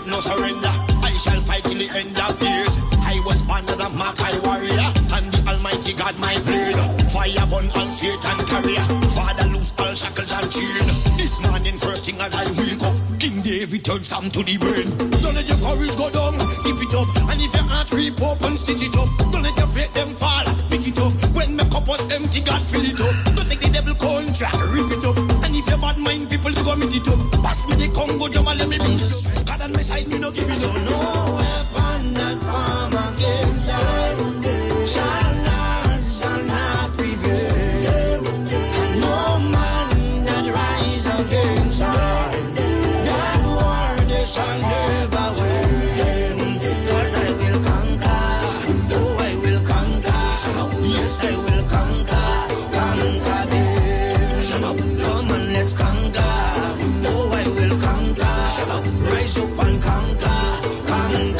no surrender. I shall fight till the end of days. I was born as a Makai warrior, and the Almighty God my blade. Fire burn all Satan carrier. Father loose all shackles and chain. This morning first thing as I wake up, King David turns Sam to the brain. Don't let your courage go down, keep it up. And if your heart rip up and stitch it up, don't let your faith them fall, pick it up. When my cup was empty, God fill it up. Don't take the devil contract, rip it up. And if your bad mind people to commit it up, pass me the Congo drum and let me beat it up. God on my side, me no give it up. So no weapon that form against I shall not prevail. And no man that rise against I, that war they shall never win. Cause I will conquer, oh I will conquer, yes I will conquer them. Come on, let's conquer, oh I will conquer, rise up and conquer them.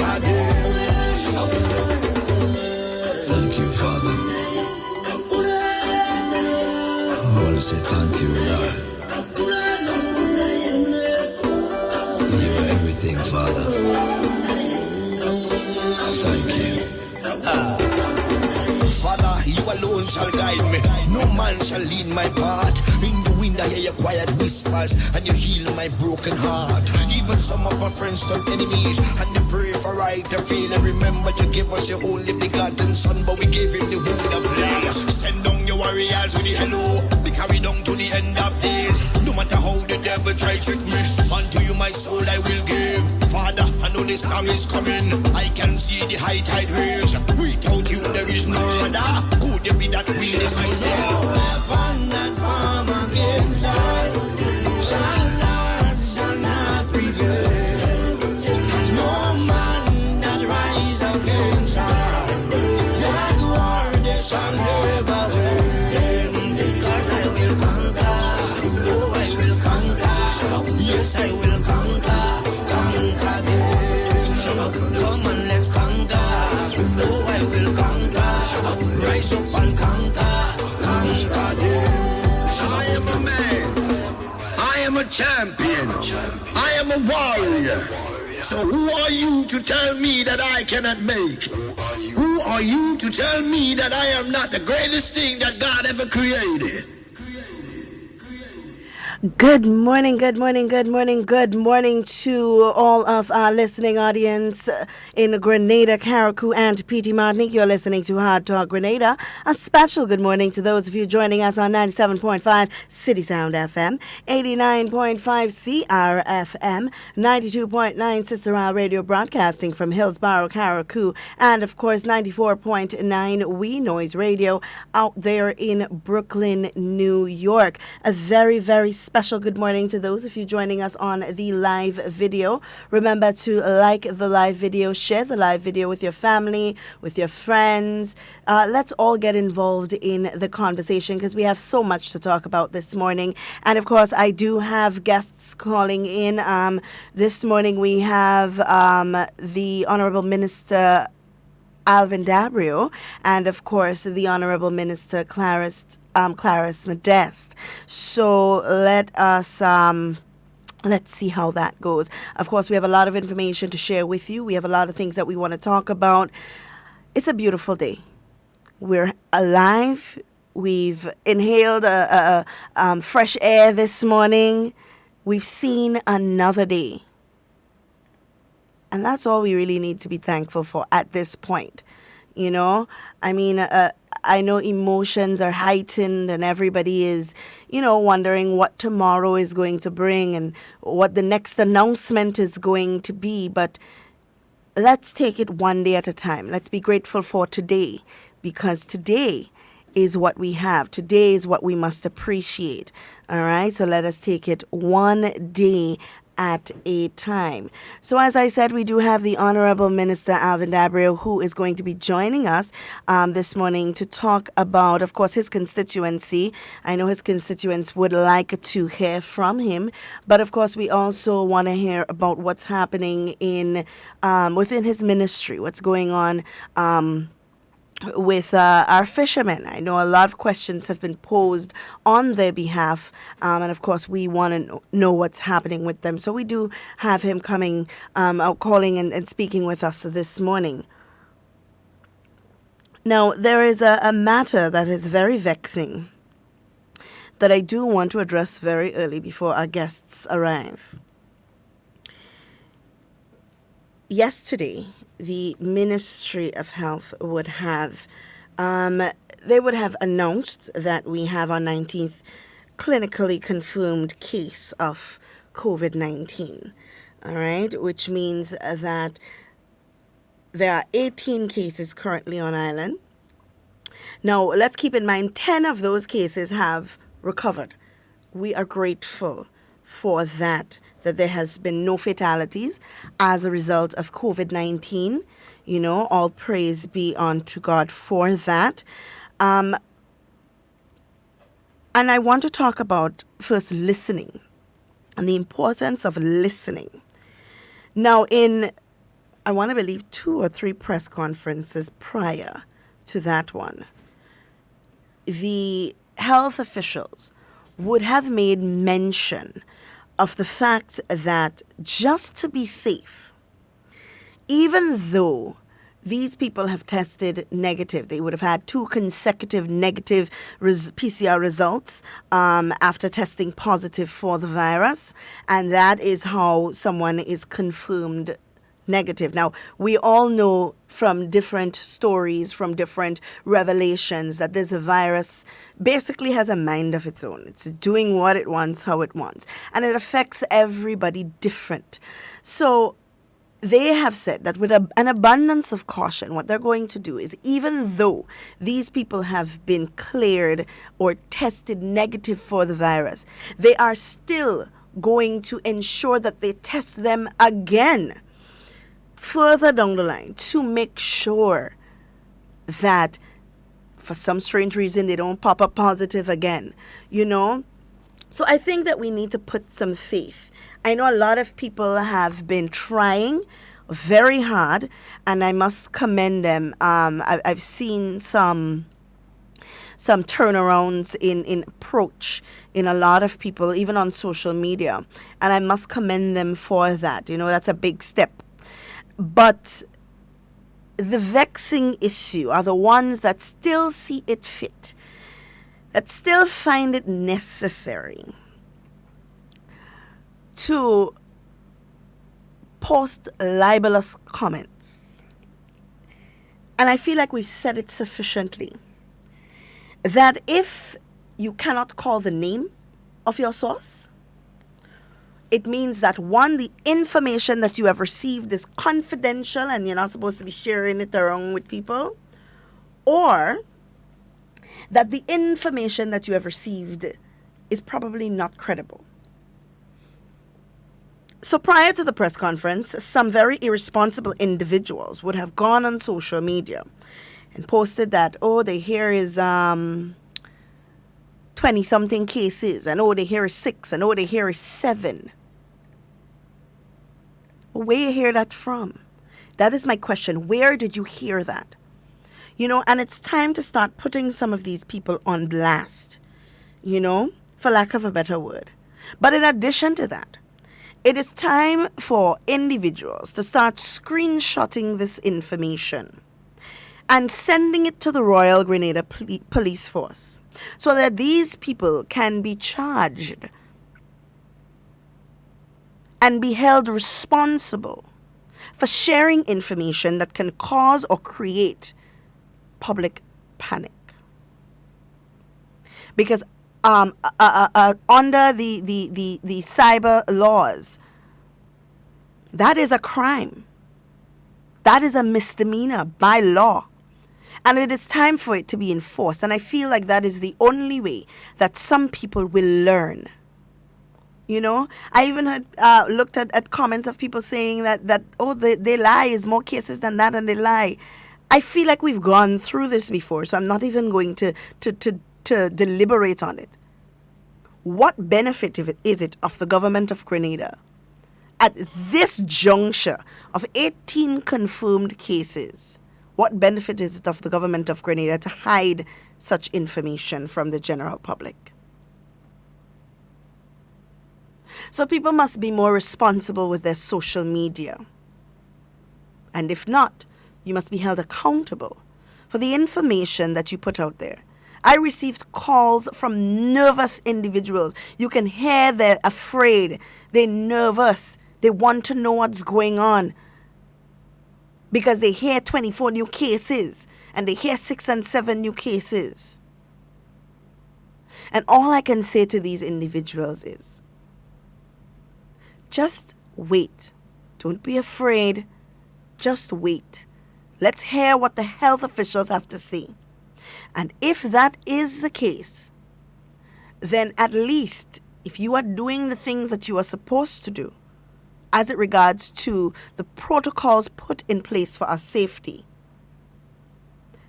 Thank you, Father. I want to say thank you, Lord. You are everything, Father. Thank you. Father, you alone shall guide me. No man shall lead my path. In the wind I hear your quiet whispers, and you heal my broken heart. Even some of my friends turn enemies, and they pray for right to feel. And remember you gave us your only begotten son, but we gave him the wound of life. Send down your warriors with the hello, they carry down to the end of days. No matter how the devil try trick me, unto you my soul I will give. Father, I know this storm is coming, I can see the high tide raise. Without you there is no other. Could there be that will decide? No weapon that form against I shall not prevail. No man that rise against I, that war they shall never win. Cause I will conquer, oh I will conquer, yes I will conquer them. Come on, let's conquer, oh I will conquer, rise up and conquer them. I am a man, I am a champion, I am a warrior. So who are you to tell me that I cannot make? Who are you to tell me that I am not the greatest thing that God ever created? Good morning, good morning, good morning, good morning to all of our listening audience in Grenada, Carriacou, and PT Martinique. You're listening to Hard Talk Grenada. A special good morning to those of you joining us on 97.5 CitysoundFM, 89.5 CRFM, 92.9 Sister Radio Broadcasting from Hillsborough, Carriacou, and of course 94.9 We Noise Radio out there in Brooklyn, New York. A very, very special good morning to those of you joining us on the live video. Remember to like the live video, share the live video with your family, with your friends. Let's all get involved in the conversation because we have so much to talk about this morning. And of course, I do have guests calling in. This morning we have the Honorable Minister Alvin Dabrio, and of course the Honorable Minister Clarice Modeste. So let us let's see how that goes. Of course, we have a lot of information to share with you. We have a lot of things that we want to talk about. It's a beautiful day. We're alive. We've inhaled fresh air this morning. We've seen another day. And that's all we really need to be thankful for at this point. You know, I mean, I know emotions are heightened and everybody is, wondering what tomorrow is going to bring and what the next announcement is going to be. But let's take it one day at a time. Let's be grateful for today, because today is what we have. Today is what we must appreciate. All right. So let us take it one day at a time. So as I said, we do have the Honorable Minister Alvin Dabrio, who is going to be joining us this morning to talk about, of course, his constituency. I know his constituents would like to hear from him, but of course we also want to hear about what's happening in within his ministry, what's going on with our fishermen. I know a lot of questions have been posed on their behalf, and of course we want to know what's happening with them. So we do have him coming, out calling and speaking with us this morning. Now, there is a matter that is very vexing that I do want to address very early before our guests arrive. Yesterday, the Ministry of Health would have announced that we have our 19th clinically confirmed case of COVID-19. All right, which means that there are 18 cases currently on island. Now, let's keep in mind 10 of those cases have recovered. We are grateful for that there has been no fatalities as a result of COVID-19. You know, all praise be unto God for that. And I want to talk about first listening and the importance of listening. Now, I want to believe 2 or 3 press conferences prior to that one, the health officials would have made mention of the fact that just to be safe, even though these people have tested negative, they would have had 2 consecutive negative PCR results after testing positive for the virus, and that is how someone is confirmed negative. Now, we all know from different stories, from different revelations, that this virus basically has a mind of its own. It's doing what it wants, how it wants, and it affects everybody different. So they have said that with an abundance of caution, what they're going to do is, even though these people have been cleared or tested negative for the virus, they are still going to ensure that they test them again further down the line to make sure that for some strange reason they don't pop up positive again, you know. So I think that we need to put some faith. I know a lot of people have been trying very hard, and I must commend them. I've seen some turnarounds in approach in a lot of people, even on social media, and I must commend them for that. You know, that's a big step. But the vexing issue are the ones that still see it fit, that still find it necessary to post libelous comments. And I feel like we've said it sufficiently, that if you cannot call the name of your source, it means that, one, the information that you have received is confidential and you're not supposed to be sharing it around with people, or that the information that you have received is probably not credible. So prior to the press conference, some very irresponsible individuals would have gone on social media and posted that, oh, they hear is 20-something cases, and oh, they hear is 6, and oh, they hear is 7. Where you hear that from? That is my question. Where did you hear that? You know, and it's time to start putting some of these people on blast, you know, for lack of a better word. But in addition to that, it is time for individuals to start screenshotting this information and sending it to the Royal Grenada Police Force so that these people can be charged and be held responsible for sharing information that can cause or create public panic. Because under the cyber laws, that is a crime. That is a misdemeanor by law. And it is time for it to be enforced. And I feel like that is the only way that some people will learn. You know, I even had looked at comments of people saying that they lie, is more cases than that, and they lie. I feel like we've gone through this before, so I'm not even going to deliberate on it. What benefit is it of the government of Grenada at this juncture of 18 confirmed cases? What benefit is it of the government of Grenada to hide such information from the general public? So people must be more responsible with their social media. And if not, you must be held accountable for the information that you put out there. I received calls from nervous individuals. You can hear they're afraid, they're nervous, they want to know what's going on because they hear 24 new cases and they hear 6 and 7 new cases. And all I can say to these individuals is, just wait. Don't be afraid. Just wait. Let's hear what the health officials have to say. And if that is the case, then at least if you are doing the things that you are supposed to do as it regards to the protocols put in place for our safety,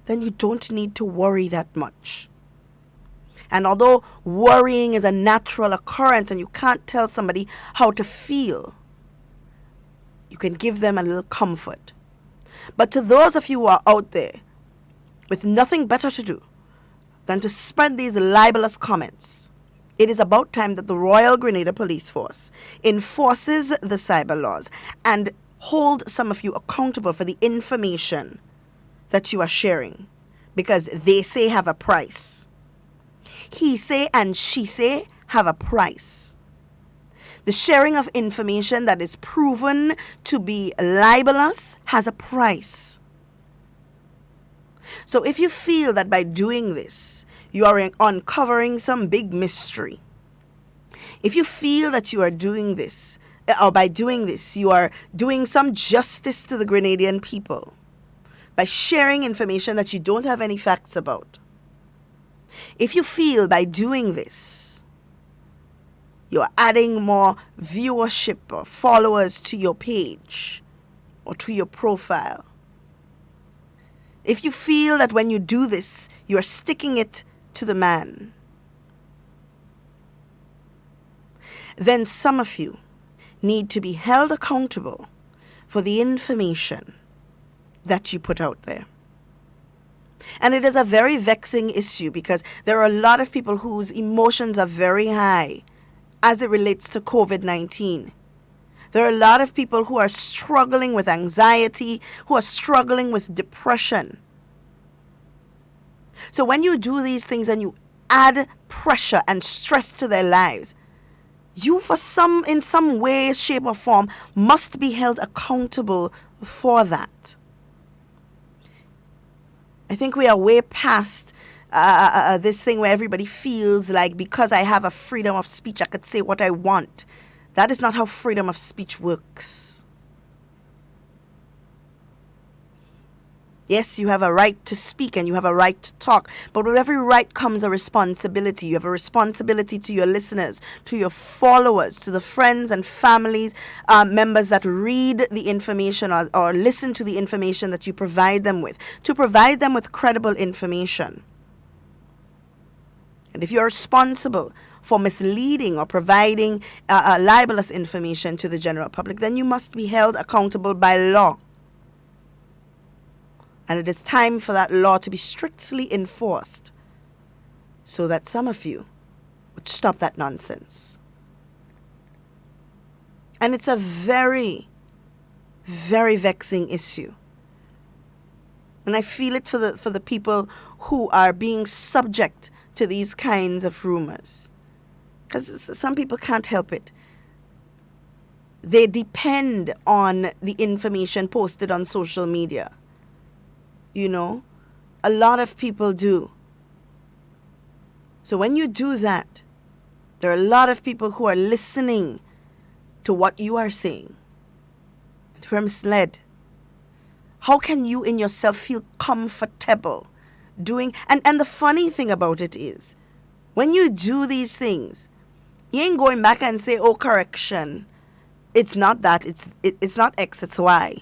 then you don't need to worry that much. And although worrying is a natural occurrence and you can't tell somebody how to feel, you can give them a little comfort. But to those of you who are out there with nothing better to do than to spread these libelous comments, it is about time that the Royal Grenada Police Force enforces the cyber laws and hold some of you accountable for the information that you are sharing, because they say have a price. He say and she say have a price. The sharing of information that is proven to be libelous has a price. So if you feel that by doing this, you are uncovering some big mystery, if you feel that you are doing this, or by doing this, you are doing some justice to the Grenadian people, by sharing information that you don't have any facts about, if you feel by doing this, you're adding more viewership or followers to your page or to your profile, if you feel that when you do this, you're sticking it to the man, then some of you need to be held accountable for the information that you put out there. And it is a very vexing issue because there are a lot of people whose emotions are very high as it relates to COVID-19. There are a lot of people who are struggling with anxiety, who are struggling with depression. So when you do these things and you add pressure and stress to their lives, you in some way, shape or form must be held accountable for that. I think we are way past this thing where everybody feels like because I have a freedom of speech, I could say what I want. That is not how freedom of speech works. Yes, you have a right to speak and you have a right to talk, but with every right comes a responsibility. You have a responsibility to your listeners, to your followers, to the friends and families, members that read the information or listen to the information that you provide them with, to provide them with credible information. And if you're responsible for misleading or providing libelous information to the general public, then you must be held accountable by law. And it is time for that law to be strictly enforced so that some of you would stop that nonsense. And it's a very, very vexing issue. And I feel it for the people who are being subject to these kinds of rumors. Because some people can't help it. They depend on the information posted on social media. You know, a lot of people do. So when you do that, there are a lot of people who are listening to what you are saying, who are misled. How can you in yourself feel comfortable doing? And the funny thing about it is, when you do these things, you ain't going back and say, oh, correction, it's not that, it's not X, it's Y.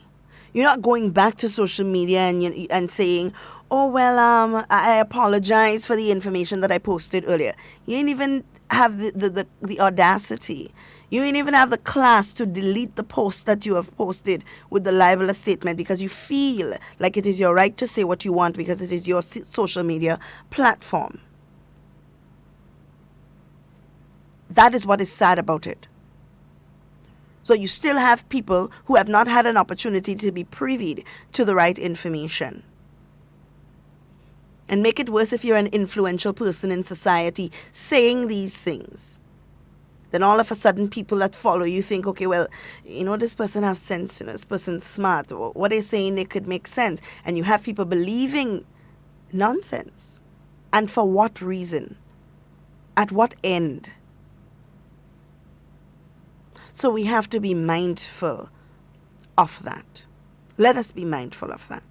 You're not going back to social media and saying, oh, well, I apologize for the information that I posted earlier. You ain't even have the audacity. You ain't even have the class to delete the post that you have posted with the libelous statement because you feel like it is your right to say what you want because it is your social media platform. That is what is sad about it. So you still have people who have not had an opportunity to be privy to the right information. And make it worse if you're an influential person in society saying these things. Then all of a sudden people that follow you think, okay, well, this person has sense, this person's smart. What they're saying, it could make sense. And you have people believing nonsense. And for what reason? At what end? So we have to be mindful of that. Let us be mindful of that.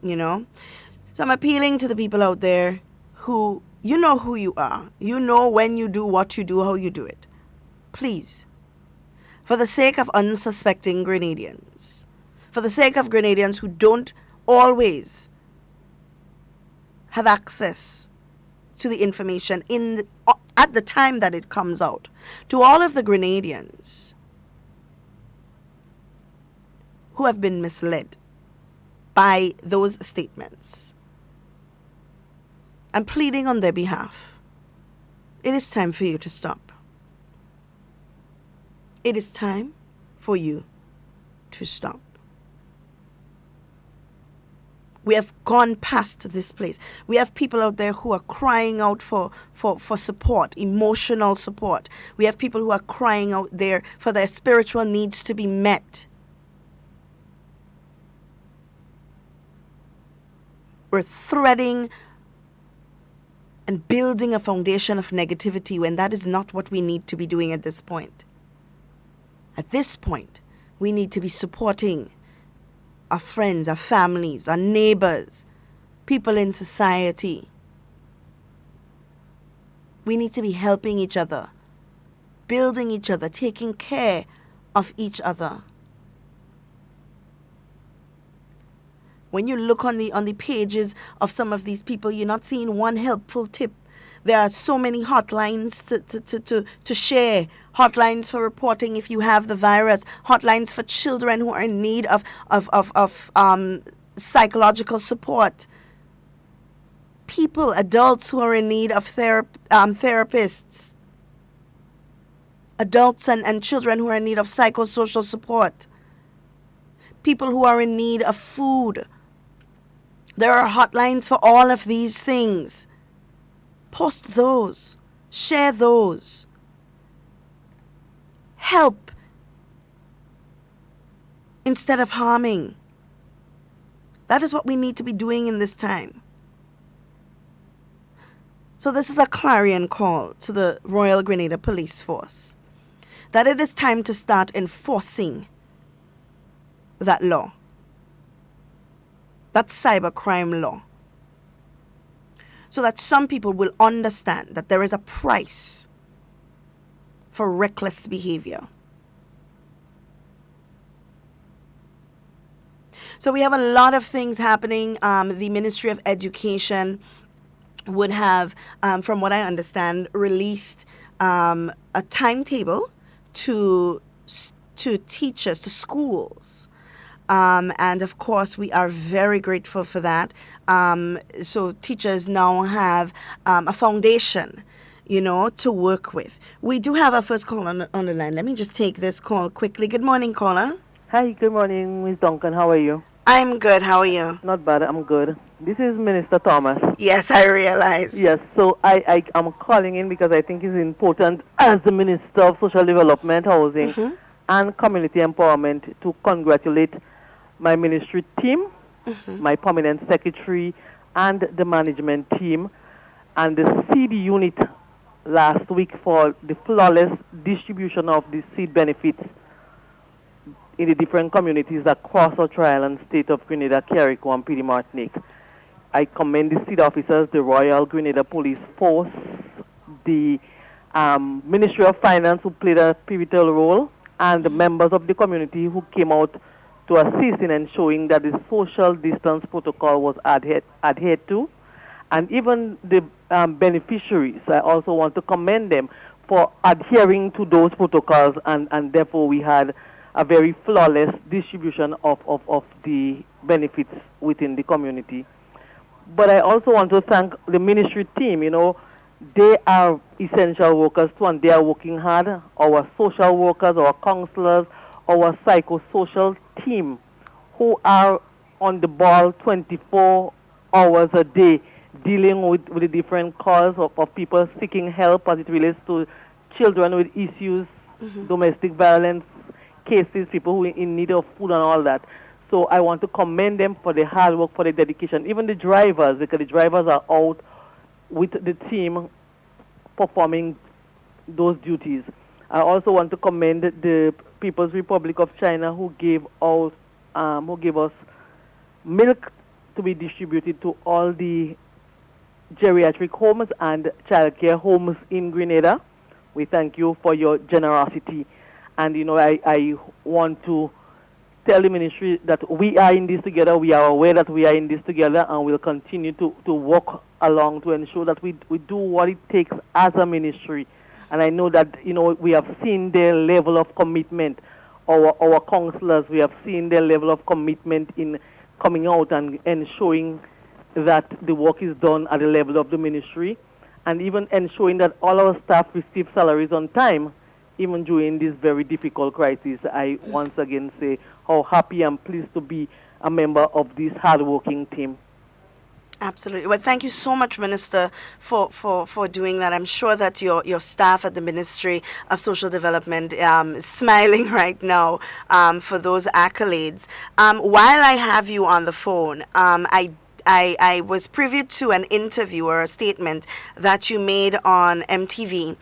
So I'm appealing to the people out there who, you know who you are. You know when you do what you do, how you do it. Please, for the sake of unsuspecting Grenadians, for the sake of Grenadians who don't always have access to the information at the time that it comes out, to all of the Grenadians who have been misled by those statements, I'm pleading on their behalf. It is time for you to stop. It is time for you to stop. We have gone past this place. We have people out there who are crying out for support, emotional support. We have people who are crying out there for their spiritual needs to be met. We're threading and building a foundation of negativity when that is not what we need to be doing at this point. At this point, we need to be supporting our friends, our families, our neighbors, people in society. We need to be helping each other, building each other, taking care of each other. When you look on the pages of some of these people, you're not seeing one helpful tip. There are so many hotlines to share, hotlines for reporting if you have the virus, hotlines for children who are in need of psychological support. People, adults who are in need of therapists. Adults and children who are in need of psychosocial support. People who are in need of food. There are hotlines for all of these things. Post those. Share those. Help instead of harming. That is what we need to be doing in this time. So this is a clarion call to the Royal Grenada Police Force that it is time to start enforcing that law. That cybercrime law. So that some people will understand that there is a price for reckless behavior. So we have a lot of things happening. The Ministry of Education would have, from what I understand, released a timetable to teachers, to schools. And of course, we are very grateful for that. So teachers now have a foundation, to work with. We do have our first call on the line. Let me just take this call quickly. Good morning, caller. Hi, good morning, Ms. Duncan. How are you? I'm good. How are you? Not bad. I'm good. This is Minister Thomas. Yes, I realize. Yes, so I am calling in because I think it's important as the Minister of Social Development, Housing, and Community Empowerment to congratulate my ministry team, my permanent secretary, and the management team, and the seed unit last week for the flawless distribution of the seed benefits in the different communities across our Tri-Island state of Grenada, Carriacou, and Petite Martinique. I commend the seed officers, the Royal Grenada Police Force, the Ministry of Finance, who played a pivotal role, and the members of the community who came out to assist in ensuring that the social distance protocol was adhered to. And even the beneficiaries, I also want to commend them for adhering to those protocols, and therefore we had a very flawless distribution of the benefits within the community. But I also want to thank the ministry team. They are essential workers too, and they are working hard. Our social workers, our counselors, our psychosocial team, who are on the ball 24 hours a day, dealing with the different calls of people seeking help as it relates to children with issues, domestic violence cases, people who are in need of food and all that. So I want to commend them for the hard work, for the dedication. Even the drivers, because the drivers are out with the team performing those duties. I also want to commend the People's Republic of China who gave us milk to be distributed to all the geriatric homes and childcare homes in Grenada. We thank you for your generosity. And, I want to tell the ministry that we are in this together. We are aware that we are in this together, and we'll continue to work along to ensure that we do what it takes as a ministry. And I know that, we have seen their level of commitment. Our counselors, we have seen their level of commitment in coming out and ensuring that the work is done at the level of the ministry, and even ensuring that all our staff receive salaries on time, even during this very difficult crisis. I once again say how happy I'm pleased to be a member of this hardworking team. Absolutely. Well, thank you so much, Minister, for doing that. I'm sure that your staff at the Ministry of Social Development is smiling right now for those accolades. While I have you on the phone, I was privy to an interview or a statement that you made on MTV.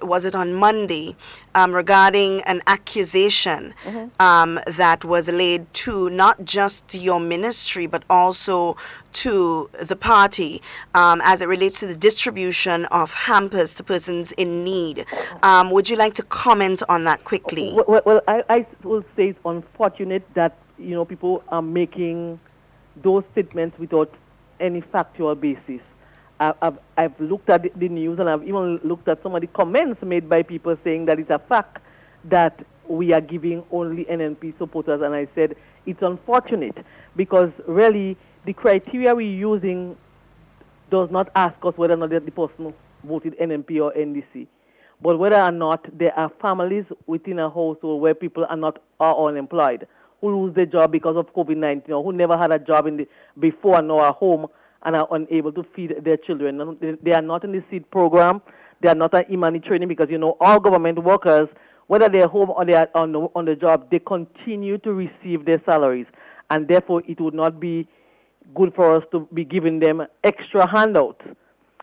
Was it on Monday, regarding an accusation that was laid to not just your ministry but also to the party as it relates to the distribution of hampers to persons in need. Would you like to comment on that quickly? Well, I will say it's unfortunate that people are making those statements without any factual basis. I've looked at the news, and I've even looked at some of the comments made by people saying that it's a fact that we are giving only NNP supporters, and I said it's unfortunate because really the criteria we're using does not ask us whether or not the person voted NNP or NDC, but whether or not there are families within a household where people are unemployed, who lose their job because of COVID-19, or who never had a job before and now are home and are unable to feed their children. They are not in the seed program. They are not in e-money training because, all government workers, whether they're home or they are on the job, they continue to receive their salaries. And therefore, it would not be good for us to be giving them extra handouts.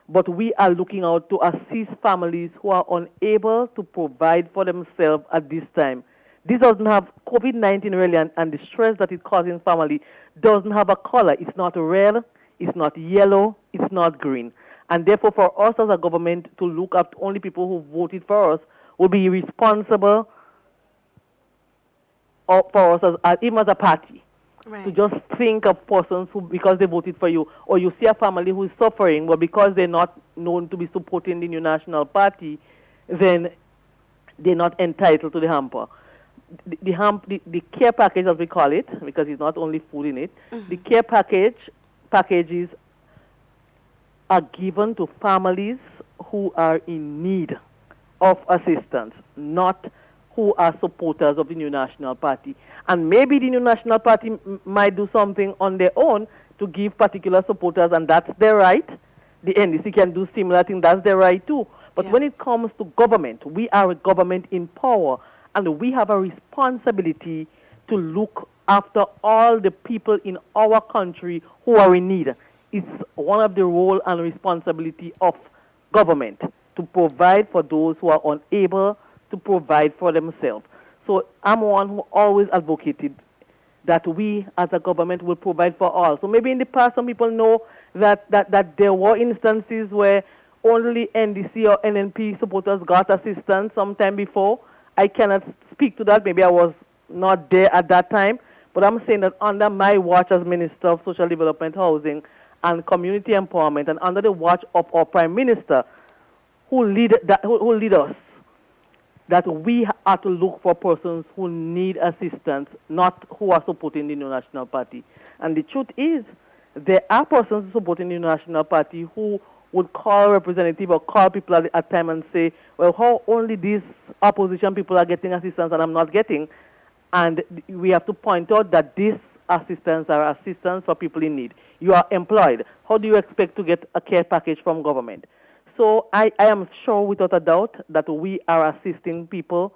But we are looking out to assist families who are unable to provide for themselves at this time. This doesn't have COVID-19 really, and the stress that it causes in family doesn't have a color. It's not red, it's not yellow, it's not green. And therefore, for us as a government to look up to only people who voted for us will be irresponsible for us, even as a party, Right. to just think of persons who, because they voted for you, or you see a family who is suffering, but because they're not known to be supporting the new national party, then they're not entitled to the hamper. The care package, as we call it, because it's not only food in it, the care packages are given to families who are in need of assistance, not who are supporters of the new national party. And maybe the new national party might do something on their own to give particular supporters, and that's their right. The NDC can do similar things, that's their right too. But when it comes to government, we are a government in power, and we have a responsibility to look after all the people in our country who are in need. It's one of the role and responsibility of government to provide for those who are unable to provide for themselves. So I'm one who always advocated that we as a government will provide for all. So maybe in the past some people know that there were instances where only NDC or NNP supporters got assistance sometime before. I cannot speak to that. Maybe I was not there at that time. But I'm saying that under my watch as Minister of Social Development, Housing and Community Empowerment, and under the watch of our Prime Minister, who lead us, that we are to look for persons who need assistance, not who are supporting the New National Party. And the truth is, there are persons supporting the New National Party who would call representative or call people at time and say, well, how only these opposition people are getting assistance and I'm not getting. And we have to point out that these assistance are assistance for people in need. You are employed. How do you expect to get a care package from government? So I am sure without a doubt that we are assisting people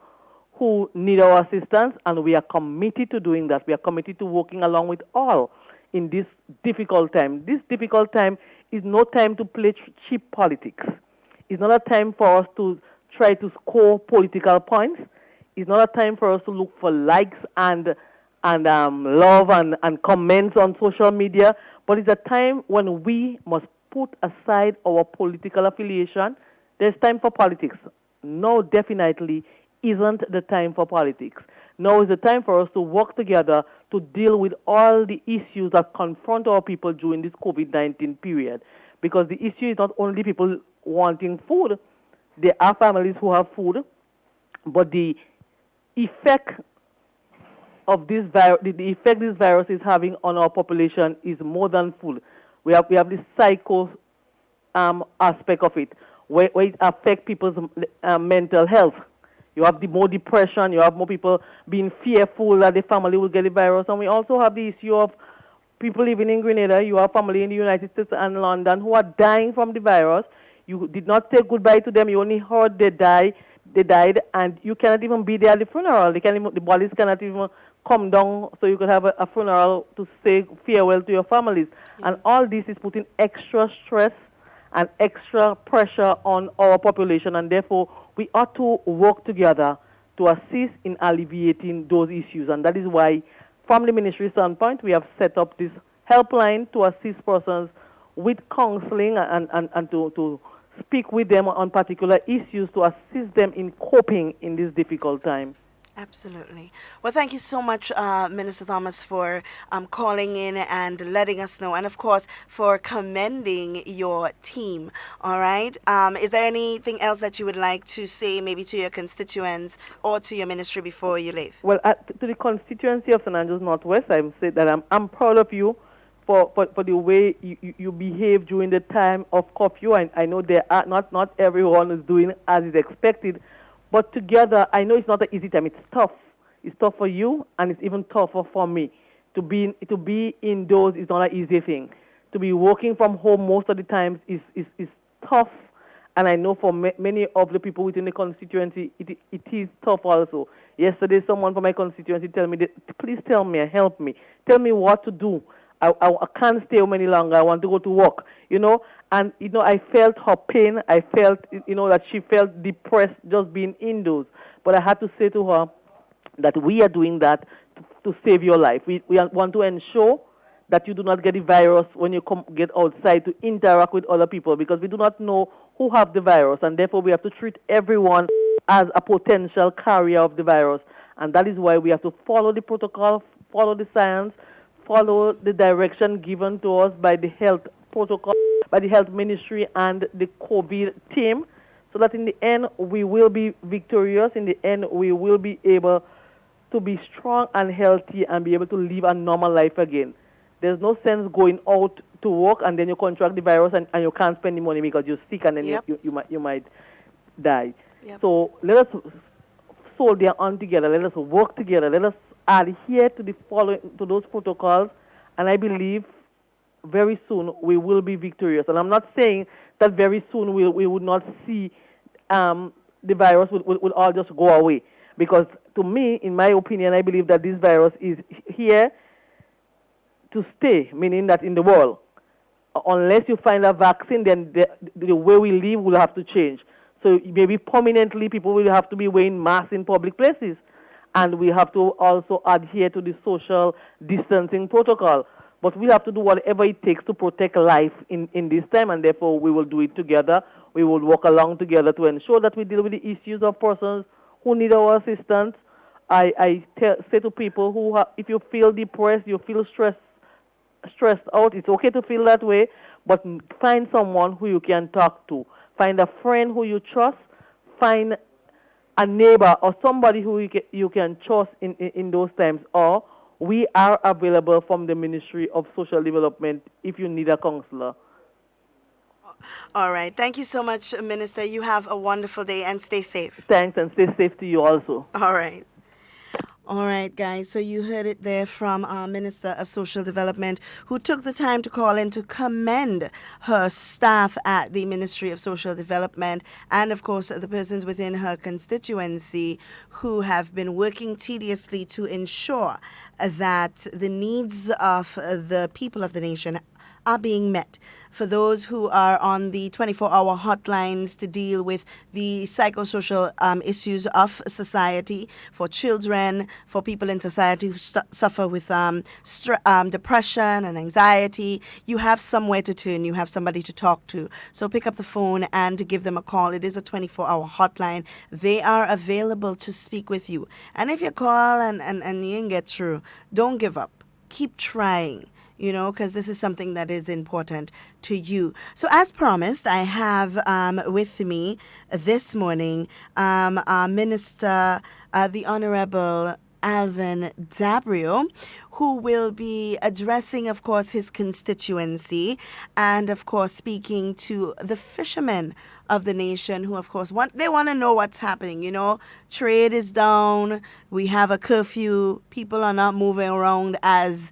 who need our assistance, and we are committed to doing that. We are committed to working along with all in this difficult time. This difficult time is no time to play cheap politics. It's not a time for us to try to score political points. It's not a time for us to look for likes and love and comments on social media, but it's a time when we must put aside our political affiliation. There's time for politics. No, definitely isn't the time for politics. Now is the time for us to work together to deal with all the issues that confront our people during this COVID-19 period. Because the issue is not only people wanting food. There are families who have food, but the effect of this virus, the effect this virus is having on our population is more than food. We have this psycho aspect of it, where it affects people's mental health. You have more depression. You have more people being fearful that the family will get the virus. And we also have the issue of people living in Grenada. You have family in the United States and London who are dying from the virus. You did not say goodbye to them. You only heard they died, and you cannot even be there at the funeral. The bodies cannot even come down so you could have a funeral to say farewell to your families. Yeah. And all this is putting extra stress and extra pressure on our population, and therefore we ought to work together to assist in alleviating those issues. And that is why, from the ministry standpoint, we have set up this helpline to assist persons with counseling and to speak with them on particular issues to assist them in coping in this difficult time. Absolutely. Well, thank you so much, Minister Thomas, for calling in and letting us know, and of course for commending your team. All right. Is there anything else that you would like to say, maybe to your constituents or to your ministry before you leave? Well, to the constituency of St. Andrews Northwest, I would say that I'm proud of you for the way you behave during the time of curfew. I know there are not everyone is doing as is expected. But together, I know it's not an easy time. It's tough. It's tough for you, and it's even tougher for me. To be indoors is not an easy thing. To be working from home most of the times is tough. And I know for many of the people within the constituency, it is tough also. Yesterday, someone from my constituency told me, please tell me, help me. Tell me what to do. I can't stay home any longer. I want to go to work, And, I felt her pain. I felt, that she felt depressed just being indoors. But I had to say to her that we are doing that to save your life. We want to ensure that you do not get the virus when you get outside to interact with other people, because we do not know who have the virus. And therefore, we have to treat everyone as a potential carrier of the virus. And that is why we have to follow the protocol, follow the science, follow the direction given to us by the health protocol, by the health ministry and the COVID team, so that in the end we will be victorious. In the end, we will be able to be strong and healthy and be able to live a normal life again. There's no sense going out to work and then you contract the virus and you can't spend the money because you're sick and then you might die. Yep. So let us soldier on together. Let us work together. Let us adhere to those protocols, and I believe very soon we will be victorious. And I'm not saying that very soon we would not see the virus will all just go away, because to me, in my opinion, I believe that this virus is here to stay, meaning that in the world, unless you find a vaccine, then the way we live will have to change. So maybe permanently people will have to be wearing masks in public places. And we have to also adhere to the social distancing protocol. But we have to do whatever it takes to protect life in this time, and therefore we will do it together. We will work along together to ensure that we deal with the issues of persons who need our assistance. I say to people if you feel depressed, you feel stressed out, it's okay to feel that way, but find someone who you can talk to. find a friend who you trust, find a neighbor or somebody who you can trust in those times. Or we are available from the Ministry of Social Development if you need a counselor. All right. Thank you so much, Minister. You have a wonderful day and stay safe. Thanks, and stay safe to you also. All right. All right, guys. So you heard it there from our Minister of Social Development, who took the time to call in to commend her staff at the Ministry of Social Development and, of course, the persons within her constituency who have been working tediously to ensure that the needs of the people of the nation are being met. For those who are on the 24-hour hotlines to deal with the psychosocial issues of society, for children, for people in society who suffer with depression and anxiety, you have somewhere to turn. You have somebody to talk to. So pick up the phone and give them a call. It is a 24-hour hotline. They are available to speak with you. And if you call and you didn't get through, don't give up. Keep trying. Because this is something that is important to you. So as promised, I have with me this morning our Minister, the Honorable Alvin Dabrio, who will be addressing, of course, his constituency and, of course, speaking to the fishermen of the nation who, of course, want to know what's happening. Trade is down. We have a curfew. People are not moving around as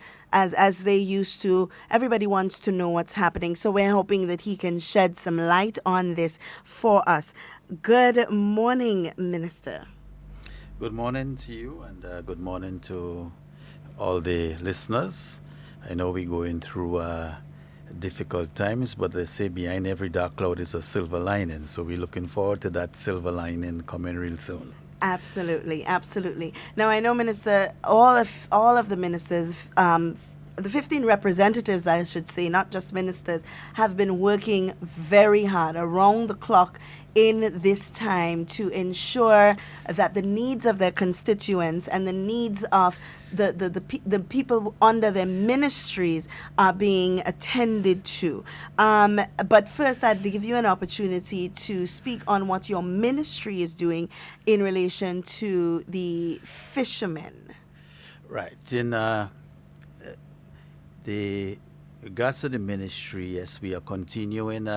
they used to. Everybody wants to know what's happening. So we're hoping that he can shed some light on this for us. Good morning, Minister. Good morning to you, and good morning to all the listeners. I know we're going through difficult times, but they say behind every dark cloud is a silver lining. So we're looking forward to that silver lining coming real soon. Absolutely, absolutely. Now, I know, Minister, all of the ministers, the 15 representatives, I should say, not just ministers, have been working very hard around the clock in this time to ensure that the needs of their constituents and the needs of the people under their ministries are being attended to. But first, I'd give you an opportunity to speak on what your ministry is doing in relation to the fishermen. Right. In the regards to the ministry, yes, we are continuing,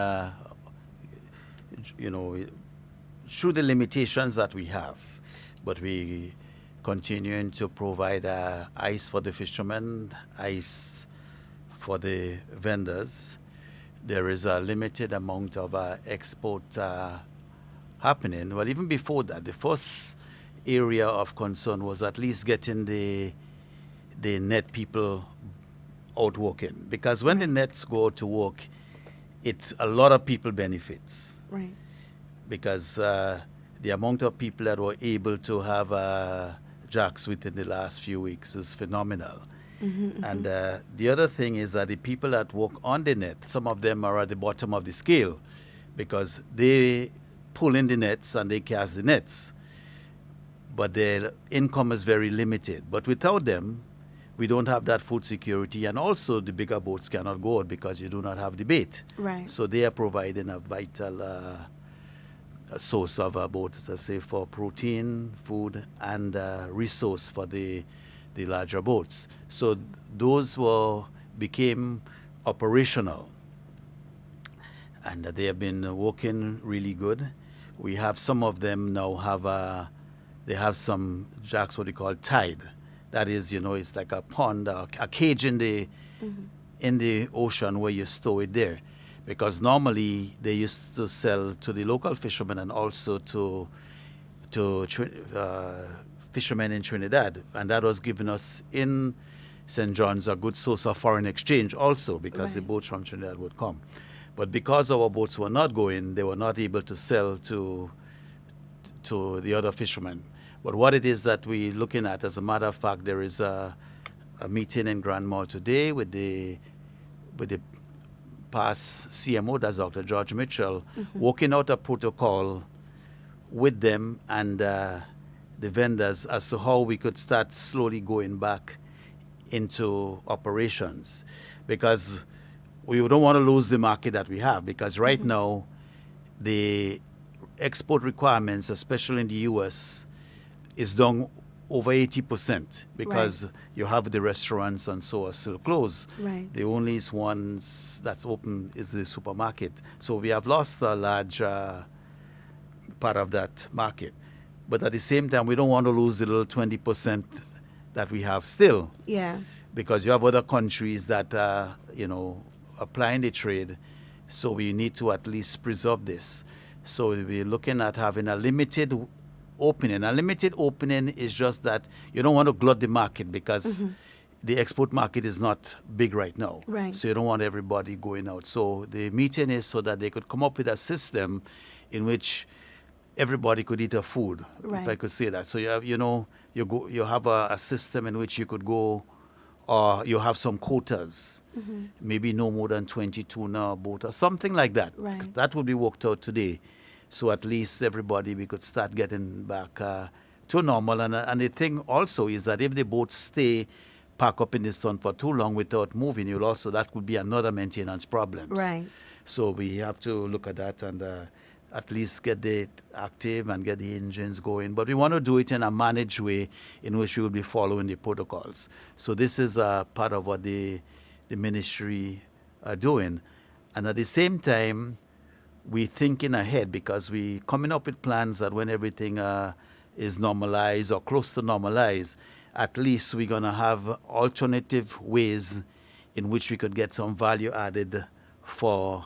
through the limitations that we have, but we continuing to provide ice for the fishermen, ice for the vendors. There is a limited amount of export happening. Well, even before that, the first area of concern was at least getting the net people out working. Because when the nets go out to work, it's a lot of people benefits. Right. Because the amount of people that were able to have jacks within the last few weeks is phenomenal. Mm-hmm, and the other thing is that the people that work on the net, some of them are at the bottom of the scale because they pull in the nets and they cast the nets. But their income is very limited. But without them, we don't have that food security, and also the bigger boats cannot go out because you do not have the bait. Right. So they are providing a vital a source of boats, let's say, for protein, food, and resource for the larger boats. So those became operational, and they have been working really good. We have some of them now they have some jacks, what they call tied. That is, it's like a pond, a cage in the ocean where you store it there. Because normally they used to sell to the local fishermen and also to fishermen in Trinidad. And that was giving us in St. John's a good source of foreign exchange also, because the boats from Trinidad would come. But because our boats were not going, they were not able to sell to the other fishermen. But what it is that we're looking at, as a matter of fact, there is a meeting in Grand Mall today with the past CMO, that's Dr. George Mitchell, working out a protocol with them and the vendors as to how we could start slowly going back into operations. Because we don't want to lose the market that we have, because right now the export requirements, especially in the U.S., is down over 80% because you have the restaurants and so are still closed. Right. The only ones that's open is the supermarket. So we have lost a large part of that market. But at the same time, we don't want to lose the little 20% that we have still. Yeah. Because you have other countries that applying the trade, so we need to at least preserve this. So we're looking at having a limited opening. A limited opening is just that you don't want to glut the market because the export market is not big right now. Right. So you don't want everybody going out. So the meeting is so that they could come up with a system in which everybody could eat a food, if I could say that. So you have, you have a system in which you could go, or you have some quotas, maybe no more than 20 tuna a boat or something like that. Right. That would be worked out today. So at least everybody, we could start getting back to normal. And the thing also is that if the boats stay parked up in the sun for too long without moving, that could be another maintenance problem. Right. So we have to look at that and at least get it active and get the engines going. But we want to do it in a managed way in which we will be following the protocols. So this is part of what the ministry are doing. And at the same time, we're thinking ahead because we're coming up with plans that when everything is normalized or close to normalized, at least we're going to have alternative ways in which we could get some value added for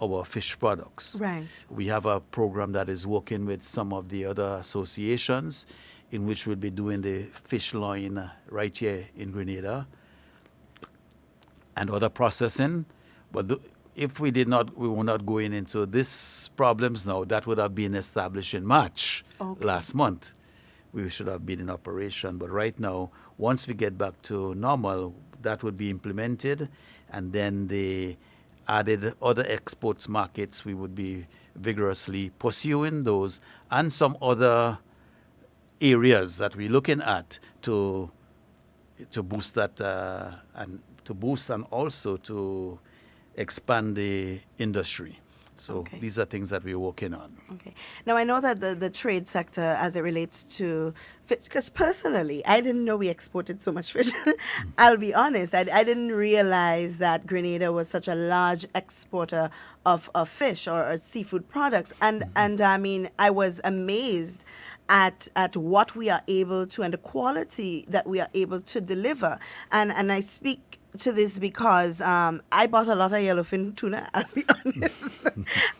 our fish products. Right. We have a program that is working with some of the other associations in which we'll be doing the fish loin right here in Grenada and other processing. But if we were not going into these problems now, that would have been established in March last month. We should have been in operation. But right now, once we get back to normal, that would be implemented, and then the added other exports markets, we would be vigorously pursuing those and some other areas that we're looking at to boost that and also to expand the industry. So these are things that we're working on. Okay. Now, I know that the trade sector, as it relates to fish, because personally, I didn't know we exported so much fish. I'll be honest. I didn't realize that Grenada was such a large exporter of fish or seafood products. And I mean, I was amazed at what we are able to and the quality that we are able to deliver. And I speak to this because I bought a lot of yellowfin tuna, I'll be honest.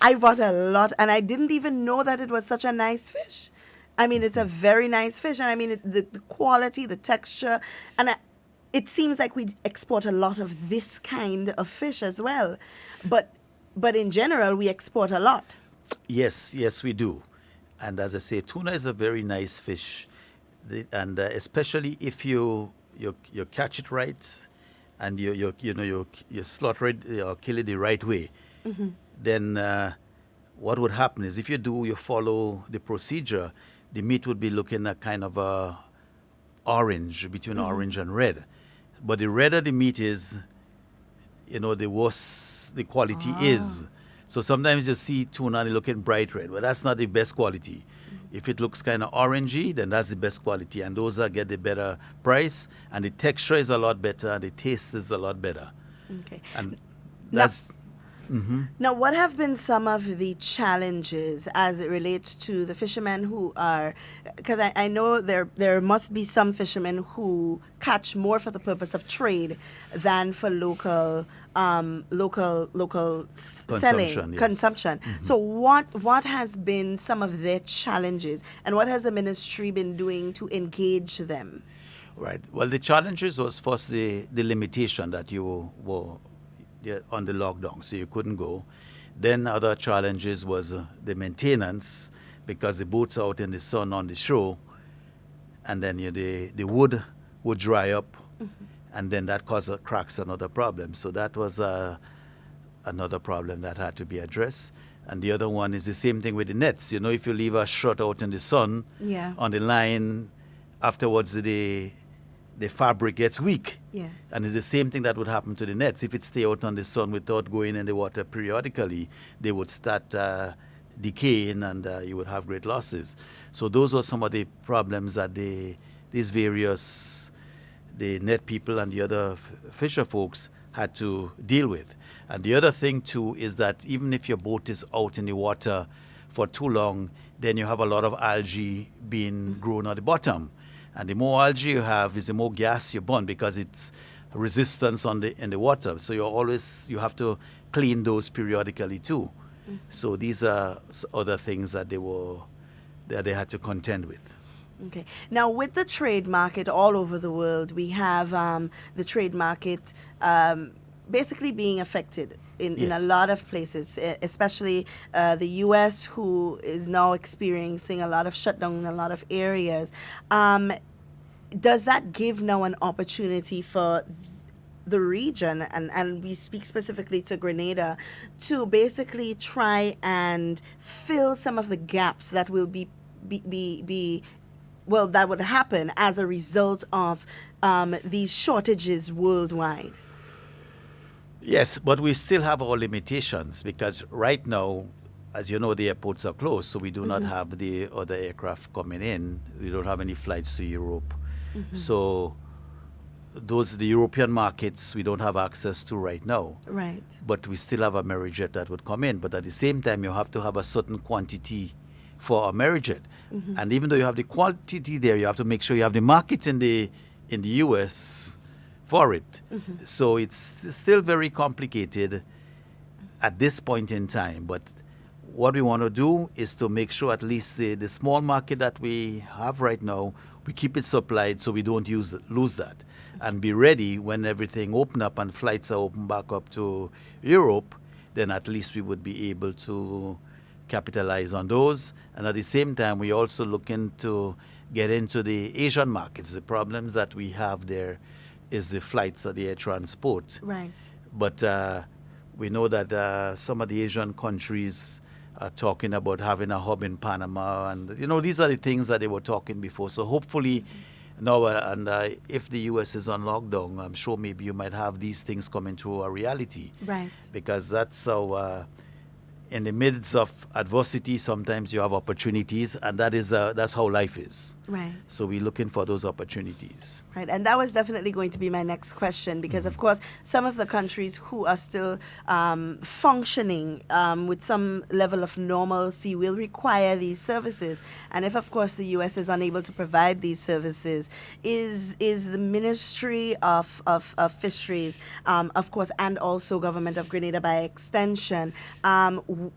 I bought a lot, and I didn't even know that it was such a nice fish. I mean, it's a very nice fish, and I mean, the quality, the texture, and it seems like we export a lot of this kind of fish as well. But in general, we export a lot. Yes, we do. And as I say, tuna is a very nice fish, and especially if you catch it right, and you slaughter it or kill it the right way, then what would happen is if you follow the procedure, the meat would be looking at kind of a orange, between orange and red. But the redder the meat is, the worse the quality is. So sometimes you see tuna and it's looking bright red, but that's not the best quality. If it looks kind of orangey, then that's the best quality, and those get the better price, and the texture is a lot better, and the taste is a lot better. Okay. And that's... Now, what have been some of the challenges as it relates to the fishermen who are, because I know there must be some fishermen who catch more for the purpose of trade than for local selling, yes. consumption. So what has been some of their challenges, and what has the ministry been doing to engage them? Right. Well, the challenges was first the limitation that you were on the lockdown, so you couldn't go. Then other challenges was the maintenance, because the boats are out in the sun on the shore, and then the wood would dry up, and then that caused cracks, another problem. So that was another problem that had to be addressed. And the other one is the same thing with the nets. If you leave a shot out in the sun on the line, afterwards the fabric gets weak. Yes. And it's the same thing that would happen to the nets. If it stay out on the sun without going in the water periodically, they would start decaying, and you would have great losses. So those were some of the problems that these various, the net people and the other fisher folks had to deal with. And the other thing too is that even if your boat is out in the water for too long, then you have a lot of algae being grown at the bottom. And the more algae you have is the more gas you burn, because it's resistance in the water. So you have to clean those periodically too. So these are other things that they had to contend with. Okay. Now, with the trade market all over the world, we have the trade market basically being affected in a lot of places, especially the U.S., who is now experiencing a lot of shutdown in a lot of areas. Does that give now an opportunity for the region, and we speak specifically to Grenada, to basically try and fill some of the gaps that will that would happen as a result of these shortages worldwide? Yes, but we still have our limitations, because right now, as you know, the airports are closed, so we do not have the other aircraft coming in. We don't have any flights to Europe. So the European markets we don't have access to right now. Right. But we still have Amerijet that would come in. But at the same time, you have to have a certain quantity for Amerijet. And even though you have the quantity there, you have to make sure you have the market in the US for it. So it's still very complicated at this point in time. But what we want to do is to make sure at least the small market that we have right now, we keep it supplied so we don't lose that. And be ready when everything open up and flights are open back up to Europe, then at least we would be able to capitalize on those. And at the same time, we also looking to get into the Asian markets. The problems that we have there is the flights or the air transport. Right. But we know that some of the Asian countries are talking about having a hub in Panama, and these are the things that they were talking before. So hopefully now, if the U.S. is on lockdown, I'm sure maybe you might have these things come into a reality. Right. Because that's how, in the midst of adversity, sometimes you have opportunities, and that's how life is. Right. So we're looking for those opportunities. Right, and that was definitely going to be my next question, because of course some of the countries who are still functioning with some level of normalcy will require these services, and if of course the U.S. is unable to provide these services, is the Ministry of Fisheries, of course, and also Government of Grenada by extension,